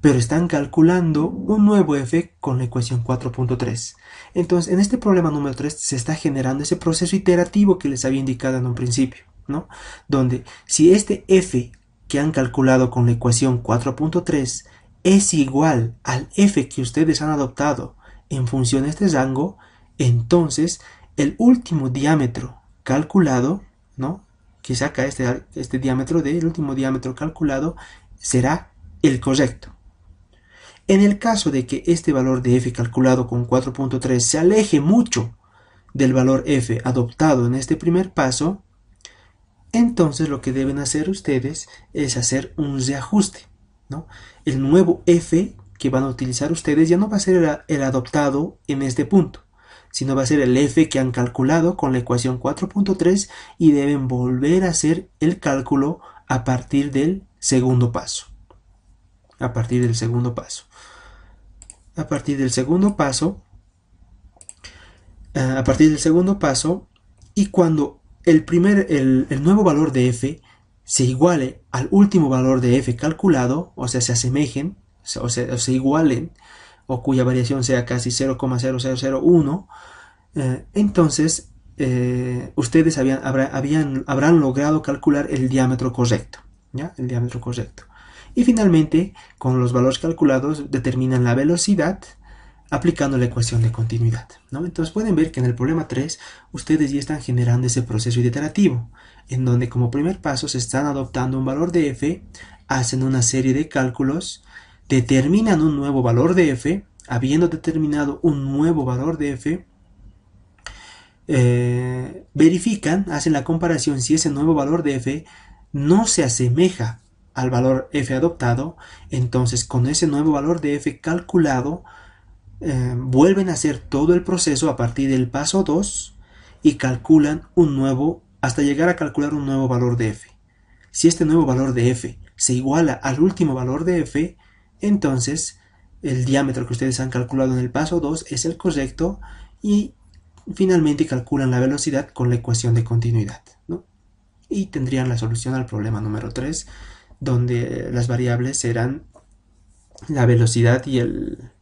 pero están calculando un nuevo f con la ecuación 4.3. Entonces, en este problema número 3 se está generando ese proceso iterativo que les había indicado en un principio, ¿no? Donde si este f que han calculado con la ecuación 4.3 es igual al f que ustedes han adoptado en función de este rango, entonces el último diámetro calculado, ¿no? Que saca este diámetro del último diámetro calculado será el correcto. En el caso de que este valor de f calculado con 4.3 se aleje mucho del valor f adoptado en este primer paso, entonces lo que deben hacer ustedes es hacer un reajuste, ¿no? El nuevo f que van a utilizar ustedes ya no va a ser el adoptado en este punto, sino va a ser el f que han calculado con la ecuación 4.3 y deben volver a hacer el cálculo a partir del segundo paso. A partir del segundo paso. Y cuando el nuevo valor de f se iguale al último valor de f calculado, o sea, se asemejen, o se igualen, o cuya variación sea casi 0,0001, entonces ustedes habrán logrado calcular el diámetro correcto, ¿ya? El diámetro correcto. Y finalmente, con los valores calculados, determinan la velocidad aplicando la ecuación de continuidad, ¿no? Entonces pueden ver que en el problema 3 ustedes ya están generando ese proceso iterativo, en donde como primer paso se están adoptando un valor de f, hacen una serie de cálculos, determinan un nuevo valor de f, habiendo determinado un nuevo valor de f, verifican, hacen la comparación si ese nuevo valor de f no se asemeja al valor f adoptado, entonces con ese nuevo valor de f calculado vuelven a hacer todo el proceso a partir del paso 2 y calculan hasta llegar a calcular un nuevo valor de f. Si este nuevo valor de f se iguala al último valor de f, entonces el diámetro que ustedes han calculado en el paso 2 es el correcto y finalmente calculan la velocidad con la ecuación de continuidad, ¿no? Y tendrían la solución al problema número 3, donde las variables serán la velocidad y el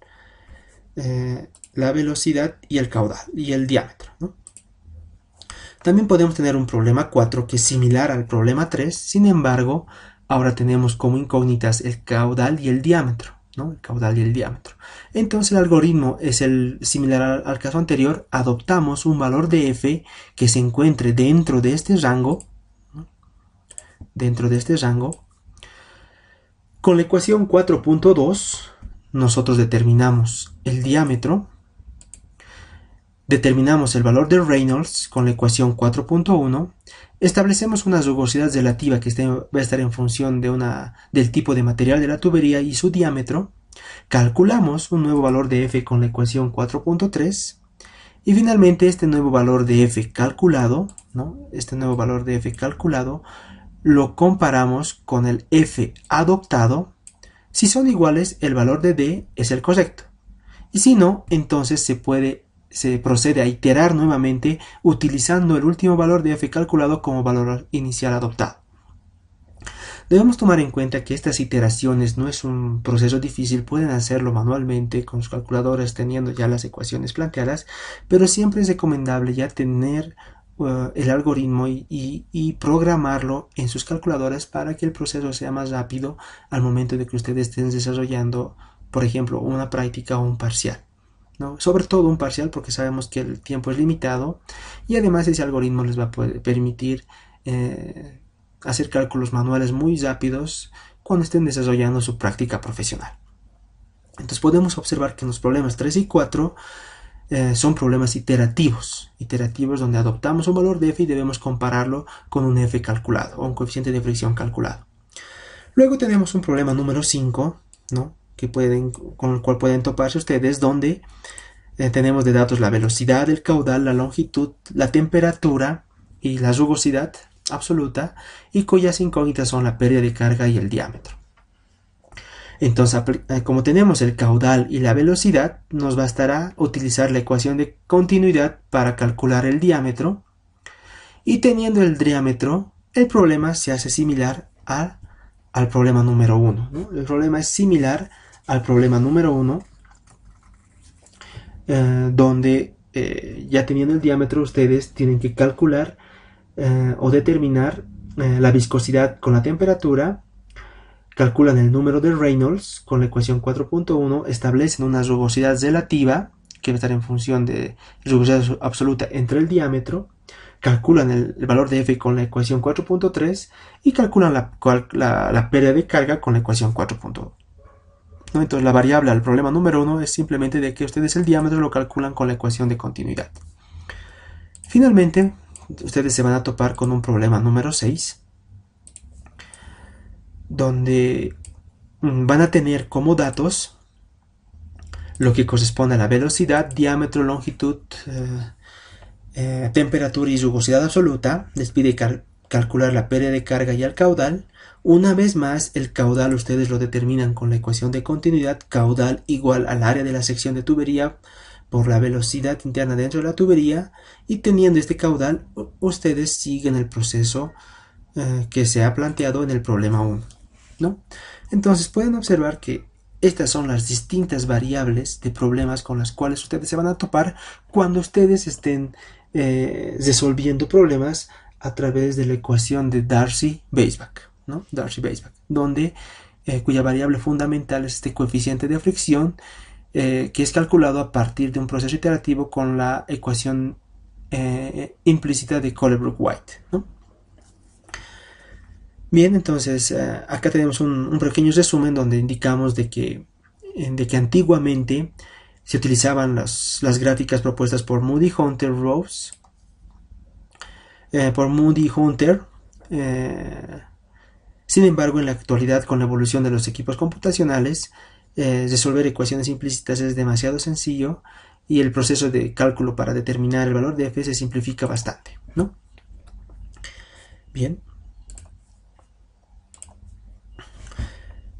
caudal y el diámetro, ¿no? También podemos tener un problema 4 que es similar al problema 3, sin embargo, ahora tenemos como incógnitas el caudal y el diámetro, ¿no? El caudal y el diámetro. Entonces el algoritmo es similar al caso anterior, adoptamos un valor de f que se encuentre dentro de este rango, ¿no? Dentro de este rango. Con la ecuación 4.2 nosotros determinamos el diámetro, determinamos el valor de Reynolds con la ecuación 4.1, establecemos una rugosidad relativa que va a estar en función del tipo de material de la tubería y su diámetro, calculamos un nuevo valor de f con la ecuación 4.3 y finalmente este nuevo valor de f calculado, ¿no? Este nuevo valor de f calculado lo comparamos con el f adoptado. Si son iguales, el valor de d es el correcto. Y si no, entonces se procede a iterar nuevamente utilizando el último valor de f calculado como valor inicial adoptado. Debemos tomar en cuenta que estas iteraciones no es un proceso difícil, pueden hacerlo manualmente con sus calculadoras teniendo ya las ecuaciones planteadas, pero siempre es recomendable ya tener el algoritmo y programarlo en sus calculadoras para que el proceso sea más rápido al momento de que ustedes estén desarrollando, por ejemplo, una práctica o un parcial, ¿no? Sobre todo un parcial, porque sabemos que el tiempo es limitado y además ese algoritmo les va a permitir hacer cálculos manuales muy rápidos cuando estén desarrollando su práctica profesional. Entonces podemos observar que en los problemas 3 y 4 son problemas iterativos donde adoptamos un valor de f y debemos compararlo con un f calculado o un coeficiente de fricción calculado. Luego tenemos un problema número 5, ¿no? Con el cual pueden toparse ustedes, donde tenemos de datos la velocidad, el caudal, la longitud, la temperatura y la rugosidad absoluta, y cuyas incógnitas son la pérdida de carga y el diámetro. Entonces, como tenemos el caudal y la velocidad, nos bastará utilizar la ecuación de continuidad para calcular el diámetro. Y teniendo el diámetro, el problema se hace similar al problema número 1, ¿no? El problema es similar al problema número 1, donde ya teniendo el diámetro ustedes tienen que calcular o determinar la viscosidad con la temperatura, calculan el número de Reynolds con la ecuación 4.1, establecen una rugosidad relativa que va a estar en función de rugosidad absoluta entre el diámetro, calculan el valor de F con la ecuación 4.3 y calculan la pérdida de carga con la ecuación 4.1. ¿No? Entonces la variable al problema número 1 es simplemente de que ustedes el diámetro lo calculan con la ecuación de continuidad. Finalmente, ustedes se van a topar con un problema número 6, donde van a tener como datos lo que corresponde a la velocidad, diámetro, longitud, temperatura y rugosidad absoluta. Les pide calcular la pérdida de carga y el caudal. Una vez más, el caudal ustedes lo determinan con la ecuación de continuidad, caudal igual al área de la sección de tubería por la velocidad interna dentro de la tubería, y teniendo este caudal, ustedes siguen el proceso que se ha planteado en el problema 1, ¿no? Entonces pueden observar que estas son las distintas variables de problemas con las cuales ustedes se van a topar cuando ustedes estén resolviendo problemas a través de la ecuación de Darcy-Weisbach, ¿no? Darcy-Weisbach, donde cuya variable fundamental es este coeficiente de fricción, que es calculado a partir de un proceso iterativo con la ecuación implícita de Colebrook-White, ¿no? Bien, entonces acá tenemos un pequeño resumen donde indicamos de que antiguamente se utilizaban las gráficas propuestas por Moody Hunter Rose, sin embargo, en la actualidad, con la evolución de los equipos computacionales, resolver ecuaciones implícitas es demasiado sencillo y el proceso de cálculo para determinar el valor de f se simplifica bastante, ¿no? Bien.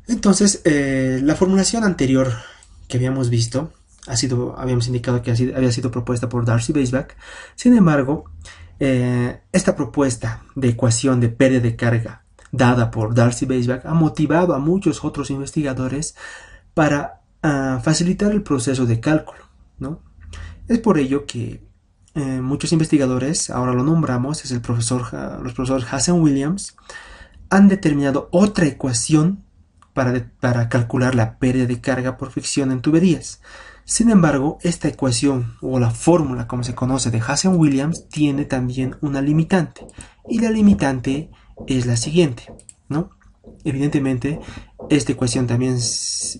Entonces, la formulación anterior que habíamos visto, habíamos indicado que había sido propuesta por Darcy-Weisbach. Sin embargo, esta propuesta de ecuación de pérdida de carga dada por Darcy-Weisbach ha motivado a muchos otros investigadores para facilitar el proceso de cálculo, ¿no? Es por ello que muchos investigadores, ahora lo nombramos, es los profesores Hazen-Williams, han determinado otra ecuación para calcular la pérdida de carga por fricción en tuberías. Sin embargo, esta ecuación o la fórmula, como se conoce, de Hazen-Williams tiene también una limitante, y la limitante es la siguiente, ¿no? Evidentemente, esta ecuación también es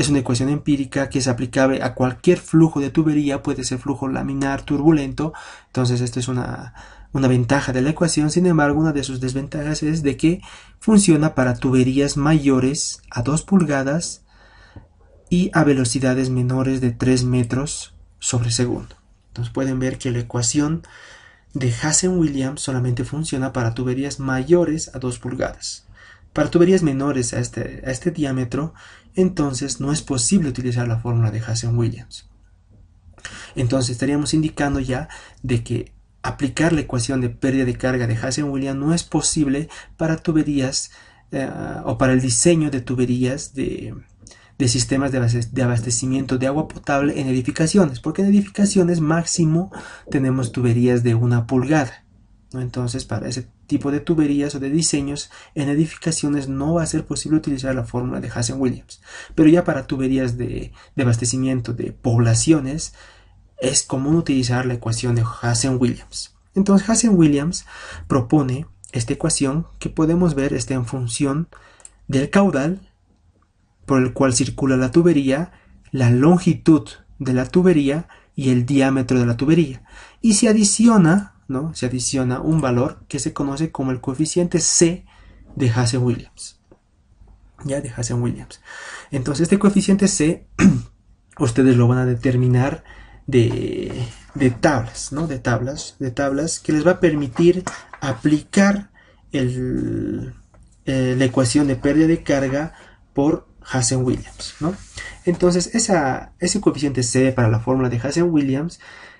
una ecuación empírica que es aplicable a cualquier flujo de tubería, puede ser flujo laminar, turbulento. Entonces esta es una ventaja de la ecuación. Sin embargo, una de sus desventajas es de que funciona para tuberías mayores a 2 pulgadas y a velocidades menores de 3 metros sobre segundo. Entonces pueden ver que la ecuación de Hazen-Williams solamente funciona para tuberías mayores a 2 pulgadas. Para tuberías menores a este diámetro, entonces no es posible utilizar la fórmula de Hazen-Williams. Entonces estaríamos indicando ya de que aplicar la ecuación de pérdida de carga de Hazen-Williams no es posible para tuberías o para el diseño de tuberías de sistemas de abastecimiento de agua potable en edificaciones, porque en edificaciones máximo tenemos tuberías de 1 pulgada, ¿no? Entonces para ese tipo de tuberías o de diseños en edificaciones no va a ser posible utilizar la fórmula de Hazen-Williams, pero ya para tuberías de abastecimiento de poblaciones es común utilizar la ecuación de Hazen-Williams. Entonces Hazen-Williams propone esta ecuación que podemos ver está en función del caudal por el cual circula la tubería, la longitud de la tubería y el diámetro de la tubería, y se adiciona, ¿no? Se adiciona un valor que se conoce como el coeficiente C de Hazen-Williams, ya, de Hazen-Williams. Entonces este coeficiente C ustedes lo van a determinar de tablas, ¿no? De tablas que les va a permitir aplicar la ecuación de pérdida de carga por Hazen-Williams, ¿no? Entonces ese coeficiente C para la fórmula de Hazen-Williams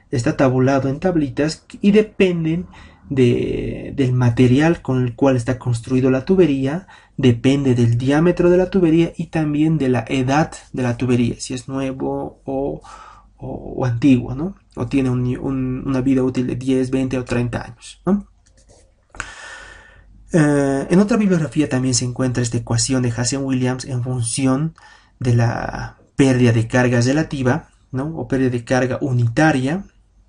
está tabulado en tablitas y dependen del material con el cual está construido la tubería, depende del diámetro de la tubería y también de la edad de la tubería, si es nuevo o antiguo, ¿no? O tiene una vida útil de 10, 20 o 30 años, ¿no? En otra bibliografía también se encuentra esta ecuación de Hazen-Williams en función de la pérdida de carga relativa, ¿no? O pérdida de carga unitaria,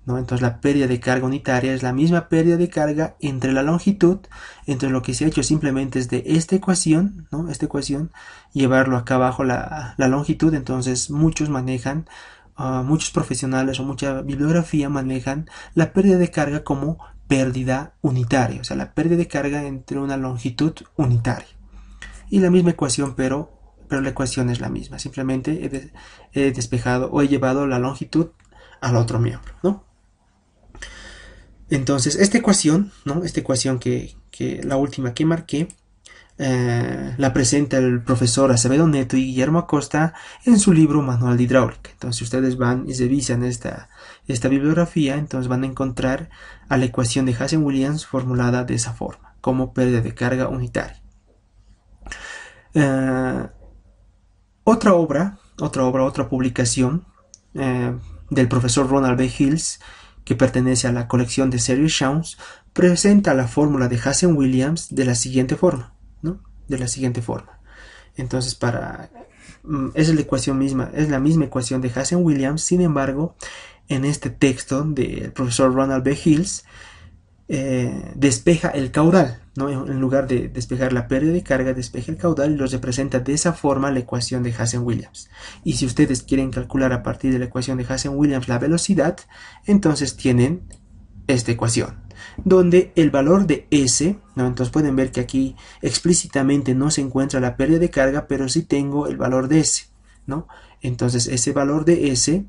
¿no? Entonces la pérdida de carga unitaria es la misma pérdida de carga entre la longitud. Entonces lo que se ha hecho simplemente es de esta ecuación, ¿no? Esta ecuación, llevarlo acá abajo la longitud. Entonces muchos manejan, muchos profesionales o mucha bibliografía manejan la pérdida de carga como pérdida unitaria, o sea, la pérdida de carga entre una longitud unitaria. Y la misma ecuación, pero la ecuación es la misma, simplemente he despejado o he llevado la longitud al otro miembro, ¿no? Entonces, esta ecuación, ¿no? Esta ecuación que la última que marqué, la presenta el profesor Acevedo Neto y Guillermo Acosta en su libro Manual de Hidráulica. Entonces, si ustedes van y revisan esta bibliografía, entonces van a encontrar a la ecuación de Hazen-Williams formulada de esa forma, como pérdida de carga unitaria. Otra publicación del profesor Ronald B. Hills, que pertenece a la colección de Serious Sounds, presenta la fórmula de Hazen-Williams de la siguiente forma, ¿no? De la siguiente forma. Entonces, es la ecuación misma, es la misma ecuación de Hazen-Williams. Sin embargo, en este texto del profesor Ronald B. Hills, despeja el caudal, ¿no? En lugar de despejar la pérdida de carga, despeja el caudal y los representa de esa forma la ecuación de Hazen-Williams. Y si ustedes quieren calcular a partir de la ecuación de Hazen-Williams la velocidad, entonces tienen esta ecuación, donde el valor de S, ¿no? Entonces pueden ver que aquí explícitamente no se encuentra la pérdida de carga, pero sí tengo el valor de S, ¿no? Entonces ese valor de S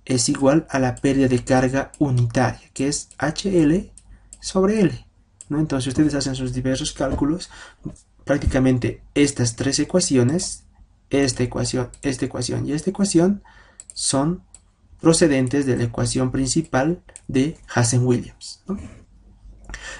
es igual a la pérdida de carga unitaria, que es HL sobre L, ¿no? Entonces ustedes hacen sus diversos cálculos, prácticamente estas tres ecuaciones, esta ecuación y esta ecuación, son procedentes de la ecuación principal de Hazen-Williams, ¿no?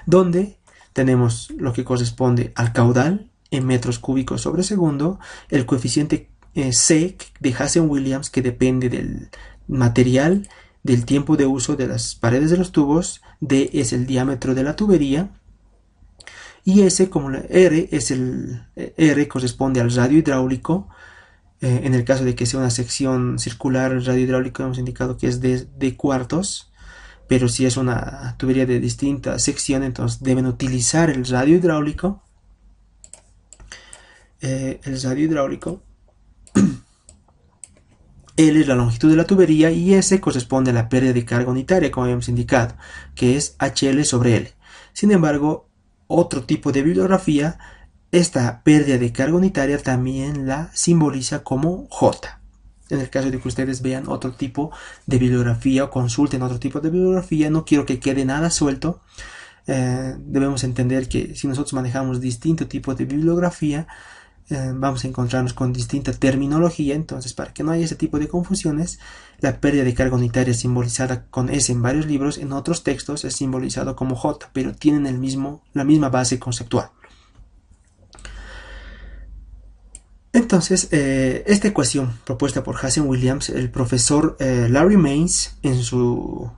Donde tenemos lo que corresponde al caudal en metros cúbicos sobre segundo, el coeficiente C de Hazen-Williams, que depende del material, del tiempo de uso de las paredes de los tubos, D es el diámetro de la tubería, y S como la R es R corresponde al radio hidráulico. En el caso de que sea una sección circular, el radio hidráulico hemos indicado que es de cuartos, pero si es una tubería de distinta sección, entonces deben utilizar el radio hidráulico. L es la longitud de la tubería y S corresponde a la pérdida de carga unitaria, como habíamos indicado, que es HL sobre L. Sin embargo, otro tipo de bibliografía, esta pérdida de carga unitaria también la simboliza como J. En el caso de que ustedes vean otro tipo de bibliografía o consulten otro tipo de bibliografía, no quiero que quede nada suelto. Debemos entender que si nosotros manejamos distinto tipo de bibliografía, vamos a encontrarnos con distinta terminología. Entonces, para que no haya ese tipo de confusiones, la pérdida de carga unitaria es simbolizada con S en varios libros, en otros textos es simbolizado como J, pero tienen la misma base conceptual. Entonces, esta ecuación propuesta por Hazen-Williams, el profesor Larry Mains, en su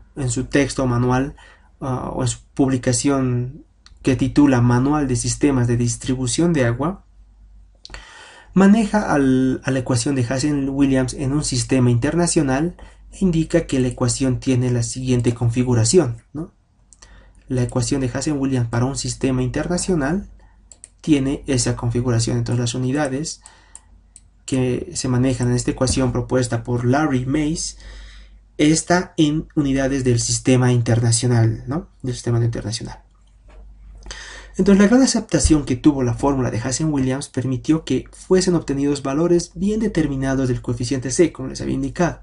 texto manual o en su publicación que titula Manual de Sistemas de Distribución de Agua, maneja a la ecuación de Hazen-Williams en un sistema internacional e indica que la ecuación tiene la siguiente configuración, ¿no? La ecuación de Hazen-Williams para un sistema internacional tiene esa configuración. Entonces las unidades que se manejan en esta ecuación propuesta por Larry Mains está en unidades del sistema internacional, ¿no? Del sistema internacional. Entonces, la gran aceptación que tuvo la fórmula de Hazen-Williams permitió que fuesen obtenidos valores bien determinados del coeficiente C, como les había indicado.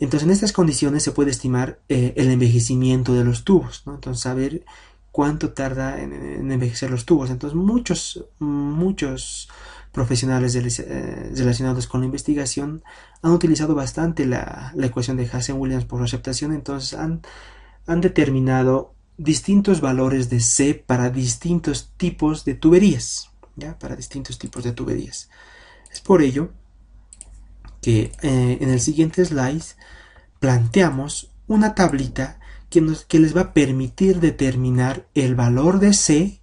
Entonces, en estas condiciones se puede estimar el envejecimiento de los tubos, ¿no? Entonces, saber cuánto tarda en envejecer los tubos. Entonces, muchos profesionales relacionados con la investigación han utilizado bastante la ecuación de Hazen-Williams por aceptación. Entonces han determinado distintos valores de C para distintos tipos de tuberías, ¿ya? Para distintos tipos de tuberías. Es por ello que en el siguiente slide planteamos una tablita que les va a permitir determinar el valor de C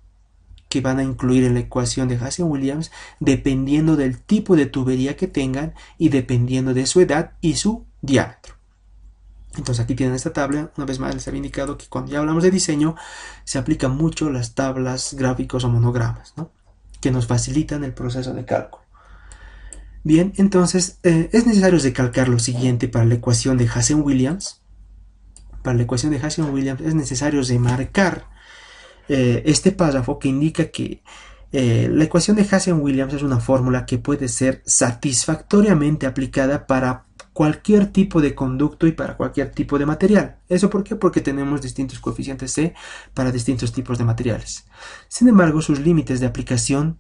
que van a incluir en la ecuación de Hazen-Williams dependiendo del tipo de tubería que tengan y dependiendo de su edad y su diámetro. Entonces aquí tienen esta tabla. Una vez más les había indicado que cuando ya hablamos de diseño se aplican mucho las tablas, gráficos o monogramas, ¿no? Que nos facilitan el proceso de cálculo. Bien, entonces es necesario recalcar lo siguiente para la ecuación de Hazen-Williams. Para la ecuación de Hazen-Williams es necesario remarcar este párrafo que indica que la ecuación de Hazen-Williams es una fórmula que puede ser satisfactoriamente aplicada para cualquier tipo de conducto y para cualquier tipo de material. ¿Eso por qué? Porque tenemos distintos coeficientes C para distintos tipos de materiales. Sin embargo, sus límites de aplicación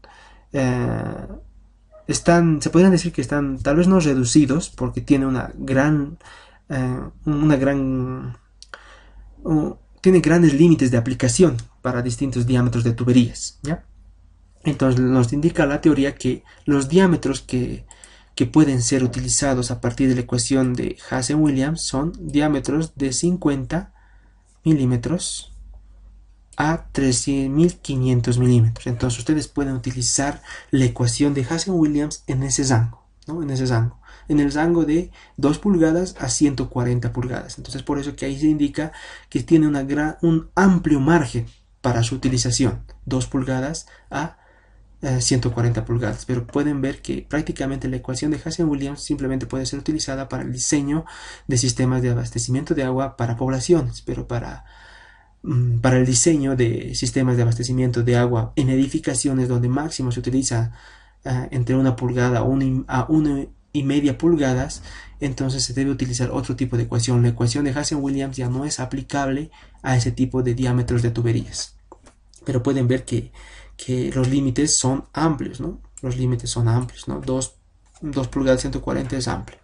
se podrían decir que están tal vez no reducidos, porque tiene tiene grandes límites de aplicación para distintos diámetros de tuberías, ¿ya? Entonces nos indica la teoría que los diámetros que pueden ser utilizados a partir de la ecuación de Hazen-Williams son diámetros de 50 milímetros a 13.500 milímetros. Entonces ustedes pueden utilizar la ecuación de Hazen-Williams en ese rango, ¿no? En el rango de 2 pulgadas a 140 pulgadas. Entonces por eso que ahí se indica que tiene un amplio margen para su utilización, 2 pulgadas a 140 pulgadas, pero pueden ver que prácticamente la ecuación de Hazen-Williams simplemente puede ser utilizada para el diseño de sistemas de abastecimiento de agua para poblaciones, pero para el diseño de sistemas de abastecimiento de agua en edificaciones donde máximo se utiliza entre 1 pulgada a 1,5 pulgadas, entonces se debe utilizar otro tipo de ecuación. La ecuación de Hazen-Williams ya no es aplicable a ese tipo de diámetros de tuberías, pero pueden ver que los límites son amplios, ¿no? Los límites son amplios, ¿no? 2 pulgadas 140 es amplio.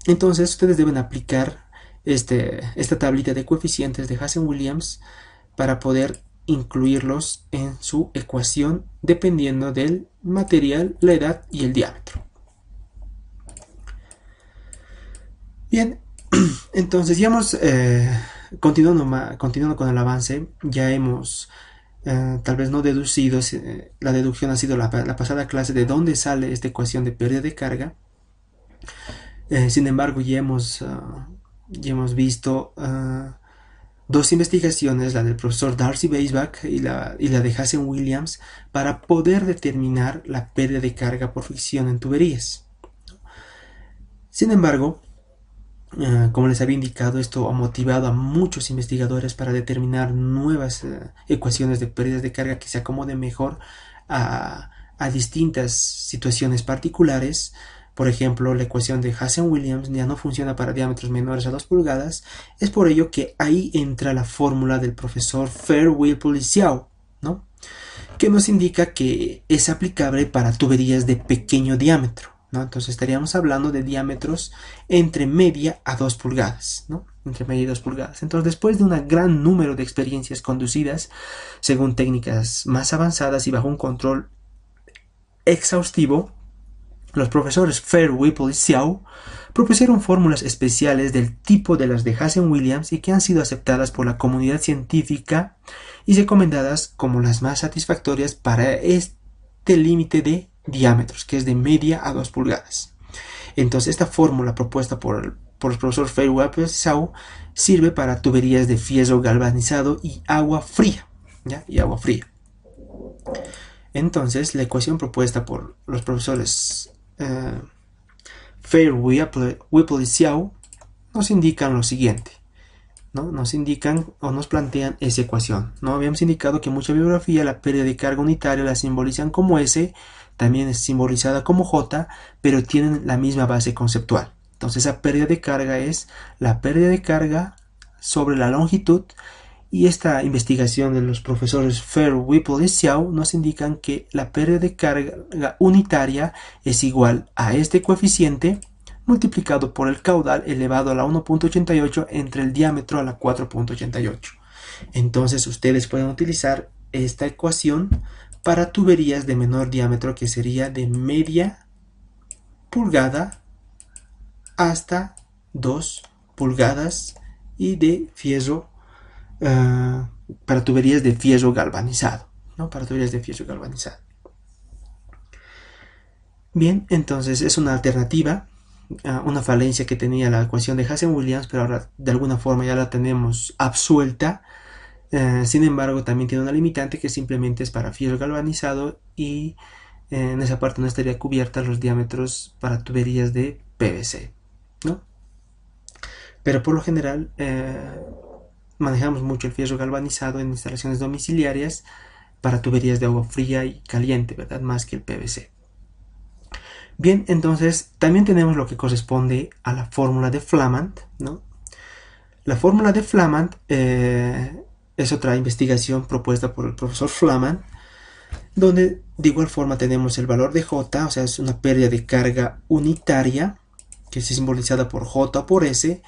Entonces ustedes deben aplicar esta tablita de coeficientes de Hazen-Williams para poder incluirlos en su ecuación dependiendo del material, la edad y el diámetro. Bien, entonces ya hemos continuando con el avance, ya hemos tal vez no deducido, la deducción ha sido la pasada clase de dónde sale esta ecuación de pérdida de carga. Sin embargo, ya hemos visto dos investigaciones, la del profesor Darcy Weisbach y la de Hazen-Williams, para poder determinar la pérdida de carga por fricción en tuberías. Sin embargo, como les había indicado, esto ha motivado a muchos investigadores para determinar nuevas ecuaciones de pérdidas de carga que se acomoden mejor a distintas situaciones particulares. Por ejemplo, la ecuación de Hazen-Williams ya no funciona para diámetros menores a 2 pulgadas. Es por ello que ahí entra la fórmula del profesor Fair, Whipple y Xiao, ¿no? Que nos indica que es aplicable para tuberías de pequeño diámetro, ¿no? Entonces estaríamos hablando de diámetros entre media a 2 pulgadas, ¿no? Entre media y 2 pulgadas. Entonces, después de un gran número de experiencias conducidas según técnicas más avanzadas y bajo un control exhaustivo, los profesores Fair, Whipple y Xiao propusieron fórmulas especiales del tipo de las de Hazen-Williams y que han sido aceptadas por la comunidad científica y recomendadas como las más satisfactorias para este límite de diámetros, que es de media a 2 pulgadas. Entonces, esta fórmula propuesta por el profesor Fair, Whipple y Xiao sirve para tuberías de fierro galvanizado y agua fría, ¿ya? Y agua fría. Entonces, la ecuación propuesta por los profesores Fair, Whipple y Xiao nos indican lo siguiente, ¿no? Nos indican o nos plantean esa ecuación, ¿no? Habíamos indicado que en mucha bibliografía la pérdida de carga unitaria la simbolizan como S, también es simbolizada como J, pero tienen la misma base conceptual. Entonces, esa pérdida de carga es la pérdida de carga sobre la longitud Y esta investigación de los profesores Fair, Whipple y Xiao nos indican que la pérdida de carga unitaria es igual a este coeficiente multiplicado por el caudal elevado a la 1.88 entre el diámetro a la 4.88. Entonces ustedes pueden utilizar esta ecuación para tuberías de menor diámetro, que sería de media pulgada hasta 2 pulgadas, y de fierro, para tuberías de fierro galvanizado, ¿no? Para tuberías de fierro galvanizado. Bien, entonces es una alternativa, una falencia que tenía la ecuación de Hazen-Williams, pero ahora de alguna forma ya la tenemos absuelta. Sin embargo, también tiene una limitante que simplemente es para fierro galvanizado, y en esa parte no estaría cubierta los diámetros para tuberías de PVC, ¿no? Pero por lo general manejamos mucho el fierro galvanizado en instalaciones domiciliarias para tuberías de agua fría y caliente, ¿verdad? Más que el PVC. Bien, entonces también tenemos lo que corresponde a la fórmula de Flamand, ¿no? La fórmula de Flamand es otra investigación propuesta por el profesor Flamand, donde de igual forma tenemos el valor de J, o sea, es una pérdida de carga unitaria, que es simbolizada por J o por S,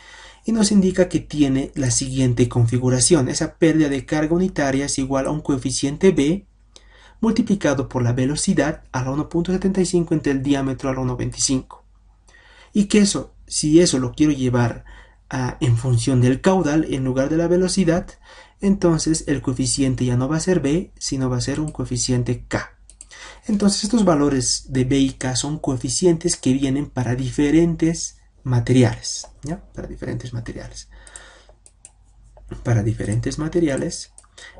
y nos indica que tiene la siguiente configuración. Esa pérdida de carga unitaria es igual a un coeficiente B multiplicado por la velocidad a la 1.75 entre el diámetro a la 1.25. Y que eso, si eso lo quiero llevar en función del caudal en lugar de la velocidad, entonces el coeficiente ya no va a ser B, sino va a ser un coeficiente K. Entonces estos valores de B y K son coeficientes que vienen para diferentes materiales, ¿ya? Para diferentes materiales.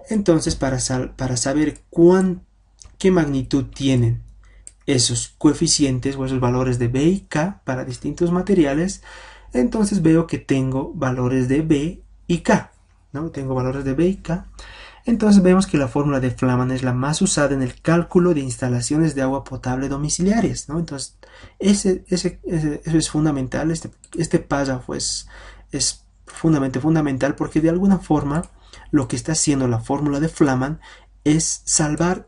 Entonces, para saber qué magnitud tienen esos coeficientes o esos valores de B y K para distintos materiales, entonces veo que tengo valores de B y K, ¿no? Tengo valores de B y K. Entonces vemos que la fórmula de Flamand es la más usada en el cálculo de instalaciones de agua potable domiciliarias, ¿no? Entonces eso es fundamental. Este párrafo es fundamental, porque de alguna forma lo que está haciendo la fórmula de Flamand es salvar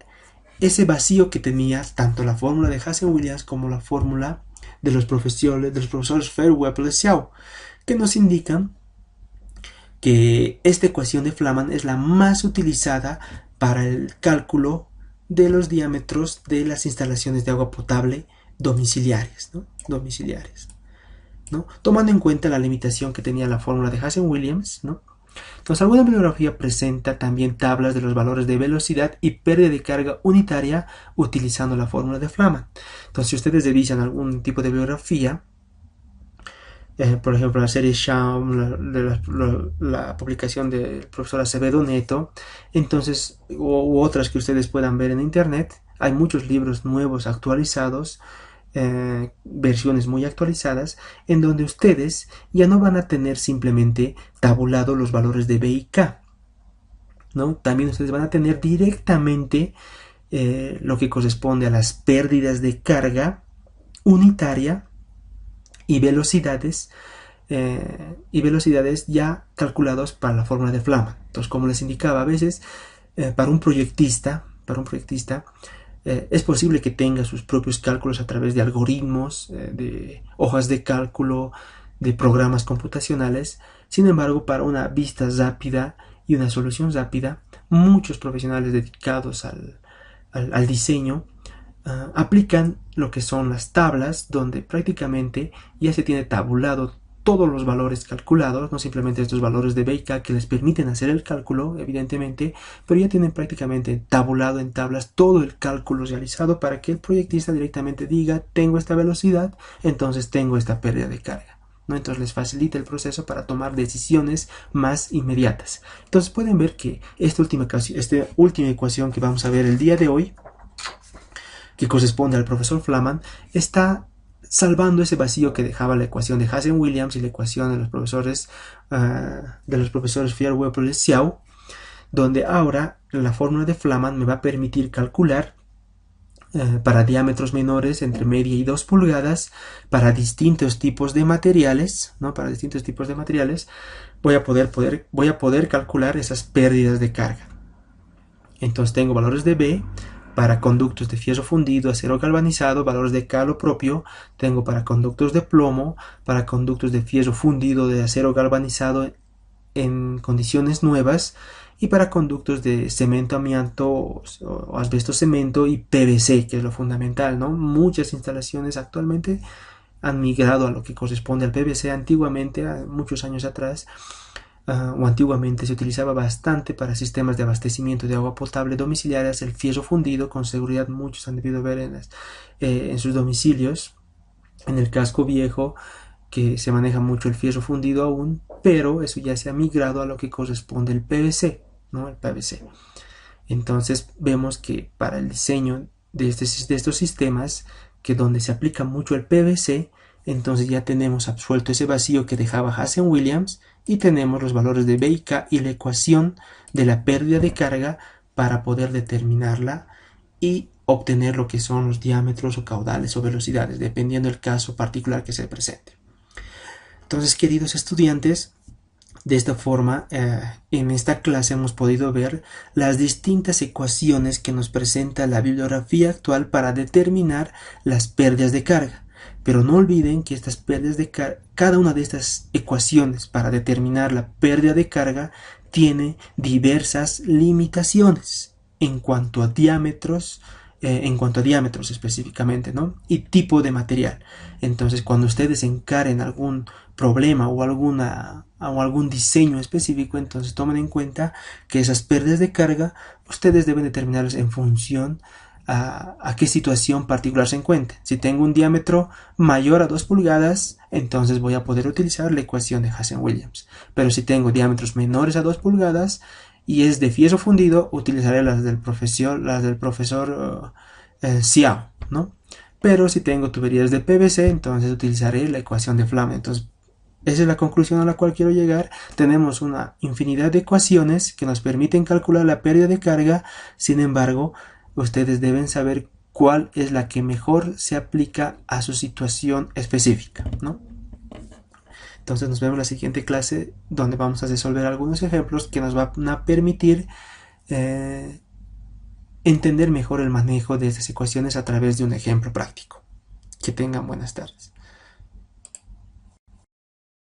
ese vacío que tenía tanto la fórmula de Hazen-Williams como la fórmula de los profesores Fair, Whipple y Xiao, que nos indican que esta ecuación de Flamand es la más utilizada para el cálculo de los diámetros de las instalaciones de agua potable domiciliarias, ¿no? Tomando en cuenta la limitación que tenía la fórmula de Hazen-Williams, ¿no? Entonces, alguna bibliografía presenta también tablas de los valores de velocidad y pérdida de carga unitaria utilizando la fórmula de Flamand. Entonces, si ustedes revisan algún tipo de bibliografía, por ejemplo, la serie Schaum, la publicación del profesor Acevedo Neto, entonces, u otras que ustedes puedan ver en internet, hay muchos libros nuevos, actualizados, versiones muy actualizadas, en donde ustedes ya no van a tener simplemente tabulado los valores de B y K, ¿no? También ustedes van a tener directamente lo que corresponde a las pérdidas de carga unitaria y velocidades ya calculados para la fórmula de Flamand. Entonces, como les indicaba, a veces para un proyectista es posible que tenga sus propios cálculos a través de algoritmos, de hojas de cálculo, de programas computacionales. Sin embargo, para una vista rápida y una solución rápida, muchos profesionales dedicados al diseño aplican lo que son las tablas, donde prácticamente ya se tiene tabulado todos los valores calculados, no simplemente estos valores de B y K que les permiten hacer el cálculo, evidentemente, pero ya tienen prácticamente tabulado en tablas todo el cálculo realizado para que el proyectista directamente diga: tengo esta velocidad, entonces tengo esta pérdida de carga, ¿no? Entonces les facilita el proceso para tomar decisiones más inmediatas. Entonces pueden ver que esta última ecuación que vamos a ver el día de hoy, que corresponde al profesor Flamand, está salvando ese vacío que dejaba la ecuación de Hazen-Williams y la ecuación de los profesores Fair, Whipple y Xiao, donde ahora la fórmula de Flamand me va a permitir calcular para diámetros menores entre media y 2 pulgadas, para distintos tipos de materiales, ¿no? Para distintos tipos de materiales, voy a poder calcular esas pérdidas de carga. Entonces tengo valores de B para conductos de fierro fundido, acero galvanizado, valores de K lo propio, tengo para conductos de plomo, para conductos de fierro fundido, de acero galvanizado en condiciones nuevas, y para conductos de cemento, amianto o asbesto cemento y PVC, que es lo fundamental, ¿no? Muchas instalaciones actualmente han migrado a lo que corresponde al PVC. Antiguamente, muchos años atrás, o antiguamente se utilizaba bastante para sistemas de abastecimiento de agua potable domiciliarias el fierro fundido. Con seguridad muchos han debido ver en sus domicilios, en el casco viejo, que se maneja mucho el fierro fundido aún, pero eso ya se ha migrado a lo que corresponde el PVC, ¿no? El PVC. Entonces vemos que para el diseño de estos sistemas, que donde se aplica mucho el PVC, entonces ya tenemos absuelto ese vacío que dejaba Hazen-Williams, y tenemos los valores de B y K y la ecuación de la pérdida de carga para poder determinarla y obtener lo que son los diámetros o caudales o velocidades, dependiendo del caso particular que se presente. Entonces, queridos estudiantes, de esta forma, en esta clase hemos podido ver las distintas ecuaciones que nos presenta la bibliografía actual para determinar las pérdidas de carga. Pero no olviden que estas pérdidas de cada una de estas ecuaciones para determinar la pérdida de carga tiene diversas limitaciones en cuanto a diámetros específicamente, ¿no? Y tipo de material. Entonces, cuando ustedes encaren algún problema o algún diseño específico, entonces tomen en cuenta que esas pérdidas de carga ustedes deben determinarlas en función a qué situación particular se encuentre. Si tengo un diámetro mayor a 2 pulgadas, entonces voy a poder utilizar la ecuación de Hazen-Williams. Pero si tengo diámetros menores a 2 pulgadas y es de fierro fundido, utilizaré las del profesor Xiao, ¿no? Pero si tengo tuberías de PVC, entonces utilizaré la ecuación de Flammé. Entonces, esa es la conclusión a la cual quiero llegar. Tenemos una infinidad de ecuaciones que nos permiten calcular la pérdida de carga. Sin embargo, ustedes deben saber cuál es la que mejor se aplica a su situación específica, ¿no? Entonces nos vemos en la siguiente clase, donde vamos a resolver algunos ejemplos que nos van a permitir entender mejor el manejo de estas ecuaciones a través de un ejemplo práctico. Que tengan buenas tardes.